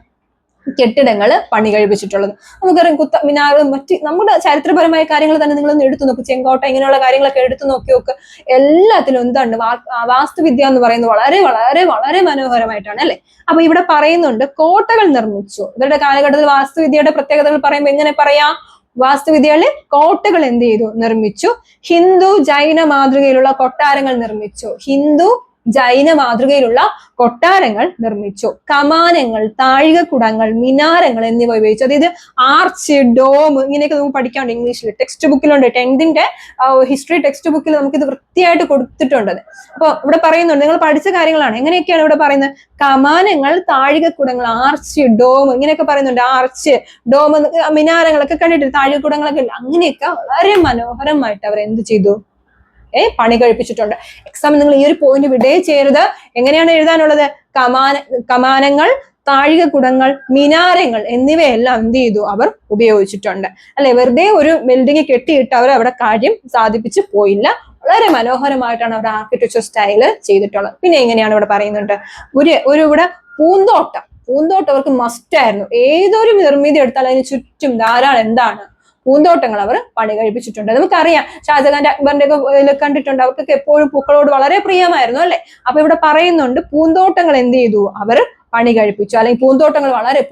കെട്ടിടങ്ങൾ പണി കഴിപ്പിച്ചിട്ടുള്ളത്. നമുക്കറിയാം മിനാറും മറ്റ് നമ്മുടെ ചരിത്രപരമായ കാര്യങ്ങൾ തന്നെ നിങ്ങളൊന്ന് എടുത്തു നോക്ക്. ചെങ്കോട്ട ഇങ്ങനെയുള്ള കാര്യങ്ങളൊക്കെ എടുത്തു നോക്ക്. എല്ലാത്തിലും എന്താണ് വാസ്തുവിദ്യ എന്ന് പറയുന്നത് വളരെ വളരെ വളരെ മനോഹരമായിട്ടാണ് അല്ലെ. അപ്പൊ ഇവിടെ പറയുന്നുണ്ട് കോട്ടകൾ നിർമ്മിച്ചു. ഇവരുടെ കാലഘട്ടത്തിൽ വാസ്തുവിദ്യയുടെ പ്രത്യേകതകൾ പറയുമ്പോൾ എങ്ങനെ പറയാം? വാസ്തുവിദ്യകളിൽ കോട്ടകൾ എന്ത് ചെയ്തു? നിർമ്മിച്ചു. ഹിന്ദു ജൈന മാതൃകയിലുള്ള കൊട്ടാരങ്ങൾ നിർമ്മിച്ചു. ഹിന്ദു ജൈന മാതൃകയിലുള്ള കൊട്ടാരങ്ങൾ നിർമ്മിച്ചു. കമാനങ്ങൾ, താഴികക്കുടങ്ങൾ, മിനാരങ്ങൾ എന്നിവ ഉപയോഗിച്ചു. അതായത് ആർച്ച്, ഡോം ഇങ്ങനെയൊക്കെ നമുക്ക് പഠിക്കാറുണ്ട് ഇംഗ്ലീഷിൽ. ടെക്സ്റ്റ് ബുക്കിലുണ്ട്. 10th ഹിസ്റ്ററി ടെക്സ്റ്റ് ബുക്കിൽ നമുക്ക് ഇത് വൃത്തിയായിട്ട് കൊടുത്തിട്ടുണ്ട്. അപ്പൊ ഇവിടെ പറയുന്നുണ്ട്, നിങ്ങൾ പഠിച്ച കാര്യങ്ങളാണ്. എങ്ങനെയൊക്കെയാണ് ഇവിടെ പറയുന്നത്? കമാനങ്ങൾ, താഴികക്കുടങ്ങൾ, ആർച്ച്, ഡോം ഇങ്ങനെയൊക്കെ പറയുന്നുണ്ട്. ആർച്ച്, ഡോം, മിനാരങ്ങളൊക്കെ കണ്ടിട്ട് താഴികക്കുടങ്ങളൊക്കെ ഇല്ല. അങ്ങനെയൊക്കെ വളരെ മനോഹരമായിട്ട് അവർ എന്ത് ചെയ്തു? പണി കഴിപ്പിച്ചിട്ടുണ്ട്. എക്സാം നിങ്ങൾ ഈ ഒരു പോയിന്റ് വിടേ ചെയ്യരുത്. എങ്ങനെയാണ് എഴുതാനുള്ളത്? കമാനങ്ങൾ, താഴികക്കുടങ്ങൾ, മിനാരങ്ങൾ എന്നിവയെല്ലാം എന്ത് ചെയ്തു? അവർ ഉപയോഗിച്ചിട്ടുണ്ട് അല്ലെ. വെറുതെ ഒരു ബിൽഡിംഗ് കെട്ടിയിട്ട് അവർ അവിടെ കാര്യം സാധിപ്പിച്ച് പോയില്ല. വളരെ മനോഹരമായിട്ടാണ് അവർ ആർക്കിടെക്ചർ സ്റ്റൈല് ചെയ്തിട്ടുള്ളത്. പിന്നെ എങ്ങനെയാണ് ഇവിടെ പറയുന്നുണ്ട്? ഇവിടെ പൂന്തോട്ടം അവർക്ക് മസ്റ്റ് ആയിരുന്നു. ഏതൊരു നിർമ്മിതി എടുത്താൽ അതിന് ചുറ്റും ധാരാളം എന്താണ്? പൂന്തോട്ടങ്ങൾ അവർ പണി കഴിപ്പിച്ചിട്ടുണ്ട്. നമുക്കറിയാം ഷാജഹാന്റെ അക്ബറിന്റെ ഒക്കെ കണ്ടിട്ടുണ്ട്. അവർക്കൊക്കെ എപ്പോഴും പൂക്കളോട് വളരെ പ്രിയമായിരുന്നു അല്ലെ. അപ്പൊ ഇവിടെ പറയുന്നുണ്ട് പൂന്തോട്ടങ്ങൾ എന്ത് ചെയ്തു? അവർ പണി കഴിപ്പിച്ചു. അല്ലെങ്കിൽ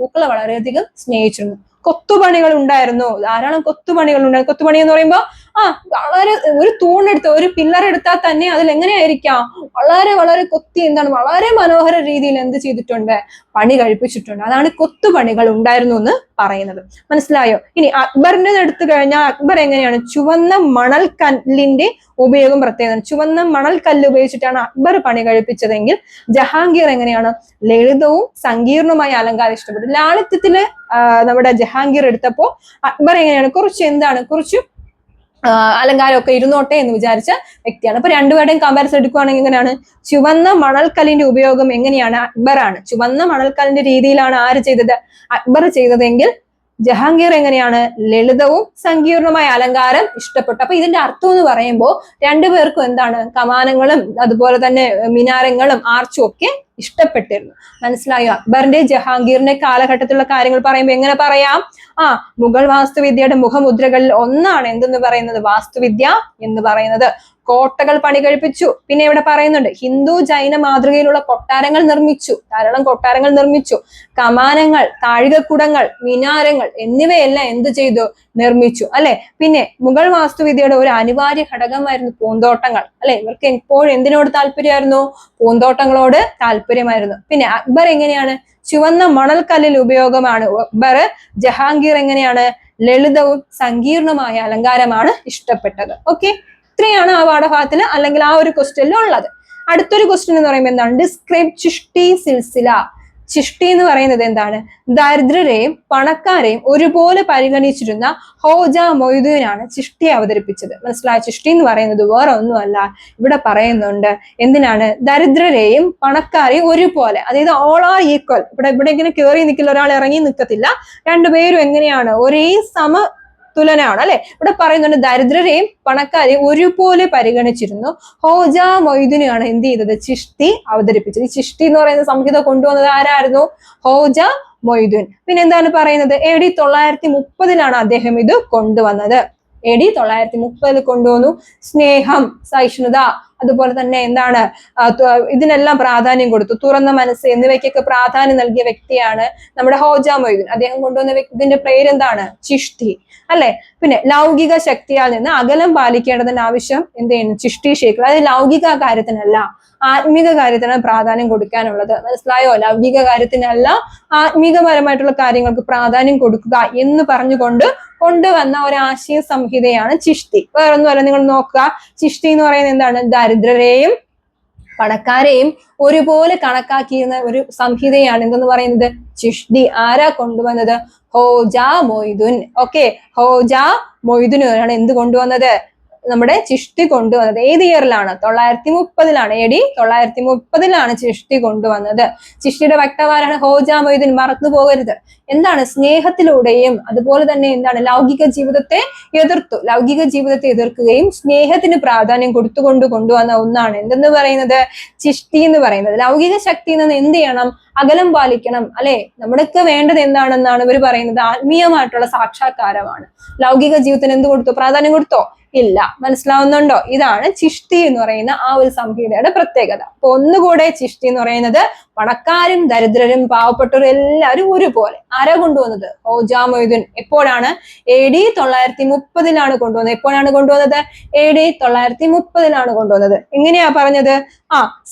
പൂക്കളെ വളരെയധികം സ്നേഹിച്ചിരുന്നു. കൊത്തുപണികൾ ഉണ്ടായിരുന്നു, ധാരാളം കൊത്തുപണികൾ ഉണ്ടായിരുന്നു. കൊത്തുപണി എന്ന് പറയുമ്പോൾ വളരെ ഒരു തൂണെടുത്ത് ഒരു പില്ലർ എടുത്താൽ തന്നെ അതിൽ എങ്ങനെയായിരിക്കാം? വളരെ വളരെ കൊത്തി വളരെ മനോഹര രീതിയിൽ എന്ത് ചെയ്തിട്ടുണ്ട്? പണി കഴിപ്പിച്ചിട്ടുണ്ട്. അതാണ് കൊത്തുപണികൾ ഉണ്ടായിരുന്നു എന്ന് പറയുന്നത്. മനസ്സിലായോ? ഇനി അക്ബറിന്റെ എടുത്തു കഴിഞ്ഞാൽ അക്ബർ എങ്ങനെയാണ്? ചുവന്ന മണൽക്കല്ലിന്റെ ഉപയോഗം പ്രത്യേകത. ചുവന്ന മണൽക്കല്ല് ഉപയോഗിച്ചിട്ടാണ് അക്ബർ പണി കഴിപ്പിച്ചതെങ്കിൽ ജഹാംഗീർ എങ്ങനെയാണ്? ലളിതവും സങ്കീർണമായ അലങ്കാരം ഇഷ്ടപ്പെട്ടു. ലാളിത്യത്തില് നമ്മുടെ ജഹാംഗീർ എടുത്തപ്പോ അക്ബർ എങ്ങനെയാണ്? കുറച്ച് അലങ്കാരമൊക്കെ ഇരുന്നോട്ടെ എന്ന് വിചാരിച്ച വ്യക്തിയാണ്. അപ്പൊ രണ്ടുപേരുടെയും കമ്പാരിസൺ എടുക്കുകയാണെങ്കിൽ എങ്ങനെയാണ്? ചുവന്ന മണൽക്കല്ലിന്റെ ഉപയോഗം എങ്ങനെയാണ്? അക്ബറാണ്. ചുവന്ന മണൽക്കല്ലിന്റെ രീതിയിലാണ് ആര് ചെയ്തത്? അക്ബർ ചെയ്തതെങ്കിൽ ജഹാംഗീർ എങ്ങനെയാണ്? ലളിതവും സങ്കീർണമായ അലങ്കാരം ഇഷ്ടപ്പെട്ടു. അപ്പൊ ഇതിന്റെ അർത്ഥം എന്ന് പറയുമ്പോൾ രണ്ടുപേർക്കും എന്താണ്? കമാനങ്ങളും അതുപോലെ തന്നെ മിനാരങ്ങളും ആർച്ചും ഒക്കെ ഇഷ്ടപ്പെട്ടിരുന്നു. മനസ്സിലായോ? അക്ബറിന്റെ ജഹാംഗീറിന്റെ കാലഘട്ടത്തിലുള്ള കാര്യങ്ങൾ പറയുമ്പോൾ എങ്ങനെ പറയാം? മുഗൾ വാസ്തുവിദ്യയുടെ മുഖമുദ്രകളിൽ ഒന്നാണ് എന്തെന്ന് പറയുന്നത്? വാസ്തുവിദ്യ എന്ന് പറയുന്നത്. കോട്ടകൾ പണി കഴിപ്പിച്ചു. പിന്നെ ഇവിടെ പറയുന്നുണ്ട് ഹിന്ദു ജൈന മാതൃകയിലുള്ള കൊട്ടാരങ്ങൾ നിർമ്മിച്ചു. ധാരാളം കൊട്ടാരങ്ങൾ നിർമ്മിച്ചു. കമാനങ്ങൾ, താഴികക്കുടങ്ങൾ, മിനാരങ്ങൾ എന്നിവയെല്ലാം എന്ത് ചെയ്തു? നിർമ്മിച്ചു അല്ലെ. പിന്നെ മുഗൾ വാസ്തുവിദ്യയുടെ ഒരു അനിവാര്യ ഘടകമായിരുന്നു പൂന്തോട്ടങ്ങൾ അല്ലെ. ഇവർക്ക് എപ്പോഴും എന്തിനോട് താല്പര്യമായിരുന്നു? പൂന്തോട്ടങ്ങളോട് താല്പര്യമായിരുന്നു. പിന്നെ അക്ബർ എങ്ങനെയാണ്? ചുവന്ന മണൽക്കല്ലിൽ ഉപയോഗമാണ്. അക്ബർ ജഹാംഗീർ എങ്ങനെയാണ്? ലളിതവും സങ്കീർണമായ അലങ്കാരമാണ് ഇഷ്ടപ്പെട്ടത്. ഓക്കെ, ഇത്രയാണ് ആ പാഠഭാഗത്തിൽ അല്ലെങ്കിൽ ആ ഒരു ക്വസ്റ്റ്യനിൽ ഉള്ളത്. അടുത്തൊരു ക്വസ്റ്റ്യൻ എന്ന് പറയുമ്പോൾ എന്താണ്? ഡിസ്ക്രൈബ് ചിഷ്ടി സിൽസില. ചിഷ്ടി എന്ന് പറയുന്നത് എന്താണ്? ദരിദ്രരെയും പണക്കാരെയും ഒരുപോലെ പരിഗണിച്ചിരുന്ന ഹോജ മൊയ്തീനാണ് ചിഷ്ടി അവതരിപ്പിച്ചത്. മനസ്സിലായ? ചിഷ്ടി എന്ന് പറയുന്നത് വേറെ ഒന്നുമല്ല. ഇവിടെ പറയുന്നുണ്ട് എന്തിനാണ്? ദരിദ്രരെയും പണക്കാരെയും ഒരുപോലെ, അതായത് ഓൾ ആർ ഈക്വൽ. ഇവിടെ ഇങ്ങനെ കയറി നിൽക്കില്ല, ഒരാൾ ഇറങ്ങി നിൽക്കത്തില്ല. രണ്ടുപേരും എങ്ങനെയാണ്? ഒരേ തുലനാണ് അല്ലെ. ഇവിടെ പറയുന്നുണ്ട് ദരിദ്രരെയും പണക്കാരെയും ഒരുപോലെ പരിഗണിച്ചിരുന്നു. ഹോജ മൊയ്തുനെയാണ് എന്ത് ചെയ്തത്? ചിഷ്തി അവതരിപ്പിച്ചത്. ഈ ചിഷ്തി എന്ന് പറയുന്ന സംഹിത കൊണ്ടുവന്നത് ആരായിരുന്നു? ഹോജ മൊയ്തുൻ. പിന്നെ എന്താണ് പറയുന്നത്? AD 930 അദ്ദേഹം ഇത് കൊണ്ടുവന്നത്. AD 930 കൊണ്ടുവന്നു. സ്നേഹം, സഹിഷ്ണുത, അതുപോലെ തന്നെ എന്താണ് ഇതിനെല്ലാം പ്രാധാന്യം കൊടുത്തു. തുറന്ന മനസ്സ് എന്നിവയ്ക്കൊക്കെ പ്രാധാന്യം നൽകിയ വ്യക്തിയാണ് നമ്മുടെ ഹോജ മൊയ്തുൻ. അദ്ദേഹം കൊണ്ടുവന്ന വ്യക്തിന്റെ പേരെന്താണ്? ചിഷ്തി അല്ലെ. പിന്നെ ലൗകിക ശക്തിയാൽ നിന്ന് അകലം പാലിക്കേണ്ടതിന്റെ ആവശ്യം എന്ത് ചെയ്യുന്നു? ചിഷ്തി ഷേഖ്. അതായത് ലൗകിക കാര്യത്തിനല്ല, ആത്മീക കാര്യത്തിനാണ് പ്രാധാന്യം കൊടുക്കാനുള്ളത്. മനസ്സിലായോ? ലൗകിക കാര്യത്തിനല്ല, ആത്മീകപരമായിട്ടുള്ള കാര്യങ്ങൾക്ക് പ്രാധാന്യം കൊടുക്കുക എന്ന് പറഞ്ഞുകൊണ്ട് കൊണ്ടുവന്ന ഒരു ആശയ സംഹിതയാണ് ചിഷ്തി. വേറൊന്നുമല്ല, നിങ്ങൾ നോക്കുക, ചിഷ്തി എന്ന് പറയുന്നത് എന്താണ്? ദരിദ്രരെയും പണക്കാരെയും ഒരുപോലെ കണക്കാക്കിയിരുന്ന ഒരു സംഹിതയാണ് എന്തെന്ന് പറയുന്നത്? ചിഷ്തി. ആരാ കൊണ്ടുവന്നത്? ഹോജ മൊയ്തുൻ. ഓക്കെ, ഹോജ മൊയ്തുനാണ് എന്ത് കൊണ്ടുവന്നത്? നമ്മുടെ ചിഷ്ടി കൊണ്ടുവന്നത്. ഏത് ഇയറിലാണ്? 930 AD 930 ചിഷ്ടി കൊണ്ടുവന്നത്. ചിഷ്ടിയുടെ വക്താവാരാണ്? ഹോജ മൊയ്തുൻ. മറന്നു പോകരുത്. എന്താണ്? സ്നേഹത്തിലൂടെയും അതുപോലെ തന്നെ എന്താണ്? ലൗകിക ജീവിതത്തെ എതിർത്തു. ലൗകിക ജീവിതത്തെ എതിർക്കുകയും സ്നേഹത്തിന് പ്രാധാന്യം കൊടുത്തുകൊണ്ട് കൊണ്ടുവന്ന ഒന്നാണ് എന്തെന്ന് പറയുന്നത്? ചിഷ്ടി എന്ന് പറയുന്നത്. ലൗകിക ശക്തിയിൽ നിന്ന് എന്ത് ചെയ്യണം? അകലം പാലിക്കണം അല്ലെ. നമ്മുടെയൊക്കെ വേണ്ടത് എന്താണെന്നാണ് ഇവർ പറയുന്നത്? ആത്മീയമായിട്ടുള്ള സാക്ഷാത്കാരമാണ്. ലൗകിക ജീവിതത്തിന് എന്ത് കൊടുത്തു? പ്രാധാന്യം കൊടുത്തോ? ഇല്ല. മനസ്സിലാവുന്നുണ്ടോ? ഇതാണ് ചിഷ്ടി എന്ന് പറയുന്ന ആ ഒരു സംഹിതയുടെ പ്രത്യേകത. അപ്പൊ ഒന്നുകൂടെ ചിഷ്ടി എന്ന് പറയുന്നത് പണക്കാരും ദരിദ്രരും പാവപ്പെട്ടവരും എല്ലാവരും ഒരുപോലെ. ആരാ കൊണ്ടുവന്നത്? ഹോജ മൊയ്തുൻ. എപ്പോഴാണ്? AD 930 കൊണ്ടുവന്നത്. എപ്പോഴാണ് കൊണ്ടുവന്നത്? AD 930 കൊണ്ടുവന്നത്. എങ്ങനെയാ പറഞ്ഞത്?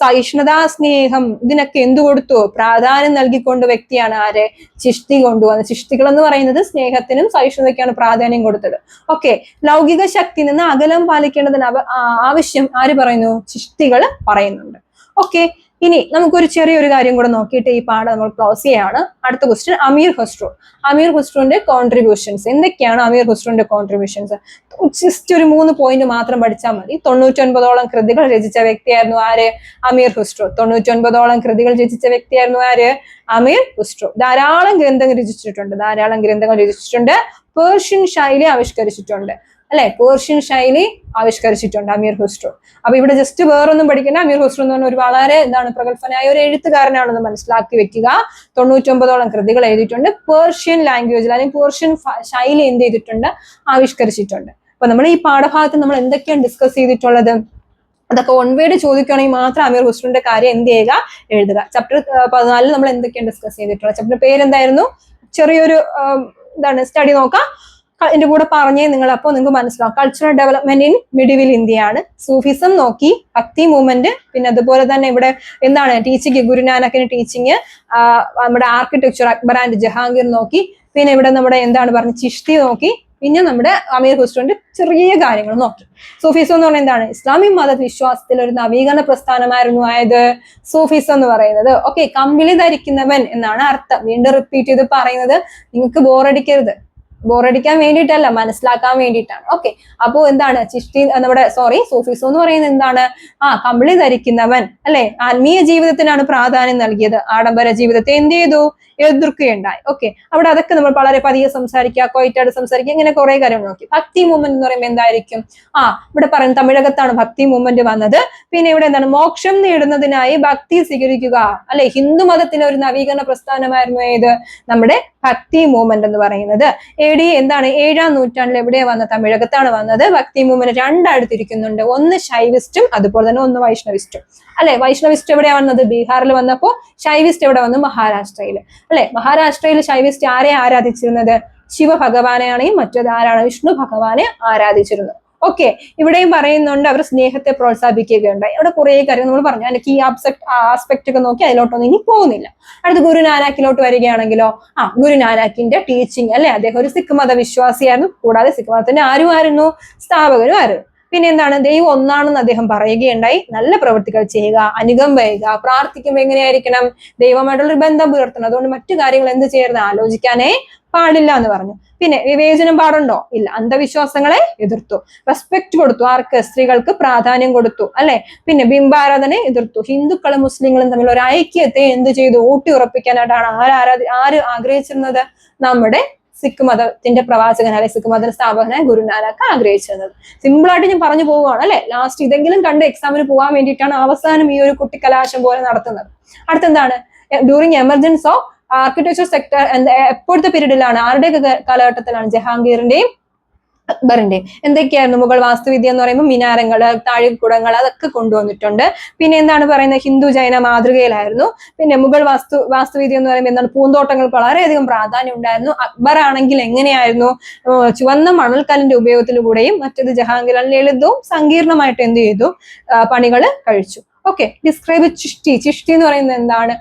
സഹിഷ്ണുത, സ്നേഹം, ഇതിനൊക്കെ എന്തു കൊടുത്തു? പ്രാധാന്യം നൽകിക്കൊണ്ട് വ്യക്തിയാണ് ആര്? ചിഷ്ടി കൊണ്ടുവന്നത്. ചിഷ്ടികൾ എന്ന് പറയുന്നത് സ്നേഹത്തിനും സഹിഷ്ണുതയ്ക്കാണ് പ്രാധാന്യം കൊടുത്തത്. ഓക്കെ, ലൗകിക ശക്തി നിന്ന് അകലം പാലിക്കേണ്ടതിന് ആവശ്യം ആര് പറയുന്നു? ചിഷ്ടികൾ പറയുന്നുണ്ട്. ഓക്കെ, ഇനി നമുക്കൊരു ചെറിയൊരു കാര്യം കൂടെ നോക്കിയിട്ട് ഈ പാഠം നമ്മൾ ക്ലോസ് ചെയ്യാണ്. അടുത്ത ക്വസ്റ്റ്യൻ, അമീർ ഖുസ്രു. അമീർ ഖുസ്രുവിന്റെ കോൺട്രിബ്യൂഷൻസ് എന്തൊക്കെയാണ്? അമീർ ഖുസ്രുവിന്റെ കോൺട്രിബ്യൂഷൻസ് ജസ്റ്റ് ഒരു 3 പോയിന്റ് മാത്രം പഠിച്ചാൽ മതി. 99ഓളം കൃതികൾ രചിച്ച വ്യക്തിയായിരുന്നു ആര്? അമീർ ഖുസ്രു. 99ഓളം കൃതികൾ രചിച്ച വ്യക്തിയായിരുന്നു ആര്? അമീർ ഖുസ്രു. ധാരാളം ഗ്രന്ഥങ്ങൾ രചിച്ചിട്ടുണ്ട്. പേർഷ്യൻ ശൈലി ആവിഷ്കരിച്ചിട്ടുണ്ട് അല്ലെ. പേർഷ്യൻ ശൈലി ആവിഷ്കരിച്ചിട്ടുണ്ട് അമീർ ഖുസ്രു. അപ്പൊ ഇവിടെ ജസ്റ്റ് വേറൊന്നും പഠിക്കണ്ട. അമീർ ഖുസ്രു എന്ന് പറഞ്ഞ ഒരു വളരെ പ്രഗത്ഭനായ ഒരു എഴുത്തുകാരനാണെന്ന് മനസ്സിലാക്കി വെക്കുക. 99ഓളം കൃതികൾ എഴുതിയിട്ടുണ്ട്. പേർഷ്യൻ ലാംഗ്വേജിൽ അല്ലെങ്കിൽ പേർഷ്യൻ ശൈലി എന്ത് ചെയ്തിട്ടുണ്ട്? ആവിഷ്കരിച്ചിട്ടുണ്ട്. അപ്പൊ നമ്മൾ ഈ പാഠഭാഗത്ത് നമ്മൾ എന്തൊക്കെയാണ് ഡിസ്കസ് ചെയ്തിട്ടുള്ളത്? അതൊക്കെ 1 വേർഡ് ചോദിക്കുകയാണെങ്കിൽ മാത്രം അമീർ ഖുസ്രുവിന്റെ കാര്യം എന്ത് ചെയ്യുക? എഴുതുക. ചാപ്റ്റർ 14 നമ്മൾ എന്തൊക്കെയാണ് ഡിസ്കസ് ചെയ്തിട്ടുള്ളത്? ചാപ്റ്റർ പേരെന്തായിരുന്നു? ചെറിയൊരു സ്റ്റഡി നോക്കാം. എന്റെ കൂടെ പറഞ്ഞേ നിങ്ങൾ, അപ്പോൾ നിങ്ങൾക്ക് മനസ്സിലാവും. കൾച്ചറൽ ഡെവലപ്മെന്റ് ഇൻ മിഡിവൽ ഇന്ത്യയാണ്. സൂഫിസം നോക്കി, ഭക്തി മൂവ്മെന്റ്, പിന്നെ അതുപോലെ തന്നെ ഇവിടെ എന്താണ് ടീച്ചിങ്, ഗുരുനാനക്കിന് ടീച്ചിങ്, നമ്മുടെ ആർക്കിടെക്ചർ അക്ബർ ആൻഡ് ജഹാംഗീർ നോക്കി, പിന്നെ ഇവിടെ നമ്മുടെ എന്താണ് പറഞ്ഞ ചിഷ്തി നോക്കി, പിന്നെ നമ്മുടെ അമീർ ഖുസ്രുവിന്റെ ചെറിയ കാര്യങ്ങൾ നോക്കി. സൂഫിസം എന്ന് പറയുന്നത് എന്താണ്? ഇസ്ലാമിക് മത വിശ്വാസത്തിൽ ഒരു നവീകരണ പ്രസ്ഥാനമായിരുന്നു ആയത് സൂഫിസം എന്ന് പറയുന്നത്. ഓക്കെ, കമ്പിളി ധരിക്കുന്നവൻ എന്നാണ് അർത്ഥം. വീണ്ടും റിപ്പീറ്റ് ചെയ്ത് പറയുന്നത്, നിങ്ങൾക്ക് ബോറടിക്കാൻ വേണ്ടിയിട്ടല്ല, മനസ്സിലാക്കാൻ വേണ്ടിയിട്ടാണ്. ഓക്കെ, അപ്പോ എന്താണ് സൂഫിസം എന്ന് പറയുന്നത് എന്താണ്? കമ്പിളി ധരിക്കുന്നവൻ അല്ലെ. ആത്മീയ ജീവിതത്തിനാണ് പ്രാധാന്യം നൽകിയത്. ആഡംബര ജീവിതത്തെ എന്ത് ചെയ്തു? എതിർക്കുകയുണ്ടായി. ഓക്കെ, അവിടെ അതൊക്കെ നമ്മൾ വളരെ പതിയെ സംസാരിക്കുക, ക്വൈറ്റായിട്ട് സംസാരിക്കുക, ഇങ്ങനെ കുറെ കാര്യങ്ങൾ നോക്കി. ഭക്തി മൂവ്മെന്റ് എന്ന് പറയുമ്പോൾ എന്തായിരിക്കും? ഇവിടെ പറയുന്നത് തമിഴകത്താണ് ഭക്തി മൂവ്മെന്റ് വന്നത്. പിന്നെ ഇവിടെ എന്താണ്? മോക്ഷം നേടുന്നതിനായി ഭക്തി സ്വീകരിക്കുക അല്ലെ. ഹിന്ദു മതത്തിന്റെ ഒരു നവീകരണ പ്രസ്ഥാനമായിരുന്നു ഏത്? നമ്മുടെ ഭക്തി മൂവ്മെന്റ് എന്ന് പറയുന്നത്. AD 7-ാം നൂറ്റാണ്ടിൽ എവിടെയാ വന്നത്? തമിഴകത്താണ് വന്നത്. ഭക്തി മൂവ്മെന്റ് 2 തിരിക്കുന്നുണ്ട്. ഒന്ന് ശൈവിസ്റ്റും അതുപോലെ തന്നെ ഒന്ന് വൈഷ്ണവിസ്റ്റും അല്ലെ. വൈഷ്ണവിസ്റ്റ് എവിടെയാ വന്നത്? ബീഹാറിൽ വന്നപ്പോ. ശൈവിസ്റ്റ് എവിടെ വന്നു? മഹാരാഷ്ട്രയിൽ അല്ലെ. മഹാരാഷ്ട്രയിൽ ശൈവിസ്റ്റ് ആരെ ആരാധിച്ചിരുന്നത്? ശിവഭഗവാനെയാണെങ്കിൽ മറ്റേത് ആരാണ്? വിഷ്ണു ഭഗവാനെ ആരാധിച്ചിരുന്നത്. ഓക്കെ, ഇവിടെയും പറയുന്നുണ്ട് അവർ സ്നേഹത്തെ പ്രോത്സാഹിപ്പിക്കുകയുണ്ടായി. അവിടെ കുറെ കാര്യങ്ങൾ നമ്മൾ പറഞ്ഞു. അതിന്റെ ഈ ആസ്പെക്ട് ഒക്കെ നോക്കി അതിലോട്ടൊന്നും ഇനി പോകുന്നില്ല. അടുത്ത് ഗുരുനാനാക്കിലോട്ട് വരികയാണെങ്കിലോ, ഗുരുനാനാക്കിന്റെ ടീച്ചിങ് അല്ലെ. അദ്ദേഹം ഒരു സിഖ് മത വിശ്വാസിയായിരുന്നു. കൂടാതെ സിഖ് മതത്തിന്റെ ആരുമായിരുന്നു? സ്ഥാപകരും ആയിരുന്നു. പിന്നെ എന്താണ്? ദൈവം ഒന്നാണെന്ന് അദ്ദേഹം പറയുകയുണ്ടായി. നല്ല പ്രവൃത്തികൾ ചെയ്യുക, അനുകമ്പ ചെയ്യുക, പ്രാർത്ഥിക്കുമ്പോൾ എങ്ങനെയായിരിക്കണം? ദൈവമായിട്ടുള്ളൊരു ബന്ധം പുലർത്തണം. അതുകൊണ്ട് മറ്റു കാര്യങ്ങൾ എന്ത് ചെയ്യരുത്? ആലോചിക്കാനേ പാടില്ല എന്ന് പറഞ്ഞു. പിന്നെ വിവേചനം പാടുണ്ടോ? ഇല്ല. അന്ധവിശ്വാസങ്ങളെ എതിർത്തു. റെസ്പെക്ട് കൊടുത്തു. ആർക്ക്? സ്ത്രീകൾക്ക് പ്രാധാന്യം കൊടുത്തു അല്ലെ. പിന്നെ ബിംബാരാധനയെ എതിർത്തു. ഹിന്ദുക്കളും മുസ്ലിങ്ങളും തമ്മിൽ ഒരു ഐക്യത്തെ എന്ത് ചെയ്തു? ഊട്ടി ഉറപ്പിക്കാനായിട്ടാണ് ആര് ആഗ്രഹിച്ചിരുന്നത്? നമ്മുടെ സിഖ് മതത്തിന്റെ പ്രവാചകൻ അല്ലെ സിഖ് മത സ്ഥാപകനായ ഗുരുനാനക്ക് ആഗ്രഹിച്ചിരുന്നത്. സിമ്പിൾ ആയിട്ട് ഞാൻ പറഞ്ഞു പോവുകയാണ് അല്ലെ. ലാസ്റ്റ് ഇതെങ്കിലും കണ്ട് എക്സാമിന് പോകാൻ വേണ്ടിയിട്ടാണ് അവസാനം ഈ ഒരു കുട്ടിക്കലാശം പോലെ നടത്തുന്നത്. അടുത്തെന്താണ്? During emergence of architecture sector എപ്പോഴത്തെ പീരീഡിലാണ്, ആരുടെയൊക്കെ കാലഘട്ടത്തിലാണ്? ജഹാംഗീറിന്റെയും അക്ബറിന്റെയും. എന്തൊക്കെയായിരുന്നു മുഗൾ വാസ്തുവിദ്യ എന്ന് പറയുമ്പോൾ? മിനാരങ്ങള്, താഴിക്കുടങ്ങൾ, അതൊക്കെ കൊണ്ടുവന്നിട്ടുണ്ട്. പിന്നെ എന്താണ് പറയുന്നത്? ഹിന്ദു ജൈന മാതൃകയിലായിരുന്നു. പിന്നെ മുഗൾ വാസ്തുവിദ്യ എന്ന് പറയുമ്പോൾ എന്താണ്? പൂന്തോട്ടങ്ങൾക്ക് വളരെയധികം പ്രാധാന്യം ഉണ്ടായിരുന്നു. അക്ബർ ആണെങ്കിൽ എങ്ങനെയായിരുന്നു? ചുവന്ന മണൽക്കല്ലിന്റെ ഉപയോഗത്തിലൂടെയും മറ്റത് ജഹാംഗീർ ലളിതവും സങ്കീർണമായിട്ട് എന്ത് ചെയ്തു? പണികൾ കഴിച്ചു. Okay, describe ചിഷ്ടി. ചിഷ്ടി എന്ന് പറയുന്നത് എന്താണ്?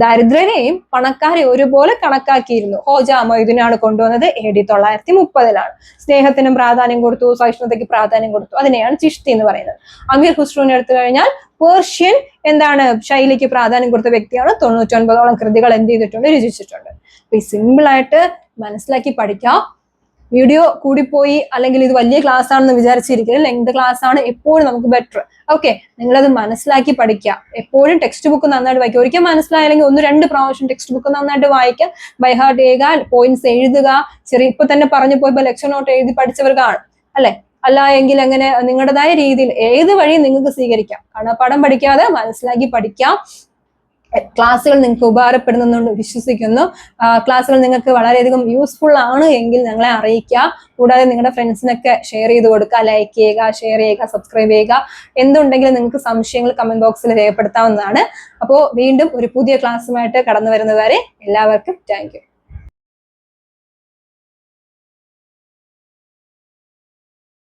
ദരിദ്രരെയും പണക്കാരെയും ഒരുപോലെ കണക്കാക്കിയിരുന്നു. ഹോജ മൊയ്തുനാണ് കൊണ്ടുവന്നത്. AD 930. സ്നേഹത്തിനും പ്രാധാന്യം കൊടുത്തു, സഹിഷ്ണുതയ്ക്ക് പ്രാധാന്യം കൊടുത്തു. അതിനെയാണ് ചിഷ്ടി എന്ന് പറയുന്നത്. അമീർ ഖുസ്രുവിനെ എടുത്തു കഴിഞ്ഞാൽ പേർഷ്യൻ എന്താണ് ശൈലിക്ക് പ്രാധാന്യം കൊടുത്ത വ്യക്തിയാണ്. 99ഓളം കൃതികൾ എന്ത് ചെയ്തിട്ടുണ്ട്? രചിച്ചിട്ടുണ്ട്. അപ്പൊ ഈ സിമ്പിൾ ആയിട്ട് മനസ്സിലാക്കി പഠിക്കാം. വീഡിയോ കൂടിപ്പോയി അല്ലെങ്കിൽ ഇത് വലിയ ക്ലാസ് ആണെന്ന് വിചാരിച്ചിരിക്കുന്നത്. ലെങ്ത് ക്ലാസ് ആണ് എപ്പോഴും നമുക്ക് ബെറ്റർ. ഓക്കെ, നിങ്ങളത് മനസ്സിലാക്കി പഠിക്കുക. എപ്പോഴും ടെക്സ്റ്റ് ബുക്ക് നന്നായിട്ട് വായിക്കുക. ഒരിക്കൽ മനസ്സിലായില്ലെങ്കിൽ 1-2 പ്രാവശ്യം ടെക്സ്റ്റ് ബുക്ക് നന്നായിട്ട് വായിക്കുക. ബൈഹാർട്ട് ചെയ്യുക, പോയിന്റ്സ് എഴുതുക. ഇപ്പൊ തന്നെ പറഞ്ഞു പോയപ്പോ ലെക്ചർ നോട്ട് എഴുതി പഠിച്ചവർ കാണും അല്ലെ. അല്ല എങ്കിൽ അങ്ങനെ നിങ്ങളുടേതായ രീതിയിൽ ഏത് വഴിയും നിങ്ങൾക്ക് സ്വീകരിക്കാം. കാണാപ്പാഠം പഠിക്കാതെ മനസ്സിലാക്കി പഠിക്കാം. ക്ലാസ്സുകൾ നിങ്ങൾക്ക് ഉപകാരപ്പെടുന്നുണ്ട് വിശ്വസിക്കുന്നു. ക്ലാസ്സുകൾ നിങ്ങൾക്ക് വളരെയധികം യൂസ്ഫുൾ ആണ് എങ്കിൽ ഞങ്ങളെ അറിയിക്കുക. കൂടാതെ നിങ്ങളുടെ ഫ്രണ്ട്സിനൊക്കെ ഷെയർ ചെയ്ത് കൊടുക്കുക. ലൈക്ക് ചെയ്യുക, ഷെയർ ചെയ്യുക, സബ്സ്ക്രൈബ് ചെയ്യുക. എന്തുണ്ടെങ്കിലും നിങ്ങൾക്ക് സംശയങ്ങൾ കമന്റ് ബോക്സിൽ രേഖപ്പെടുത്താവുന്നതാണ്. അപ്പോൾ വീണ്ടും ഒരു പുതിയ ക്ലാസ്സുമായിട്ട് കടന്നു വരുന്നവരെ എല്ലാവർക്കും താങ്ക് യു.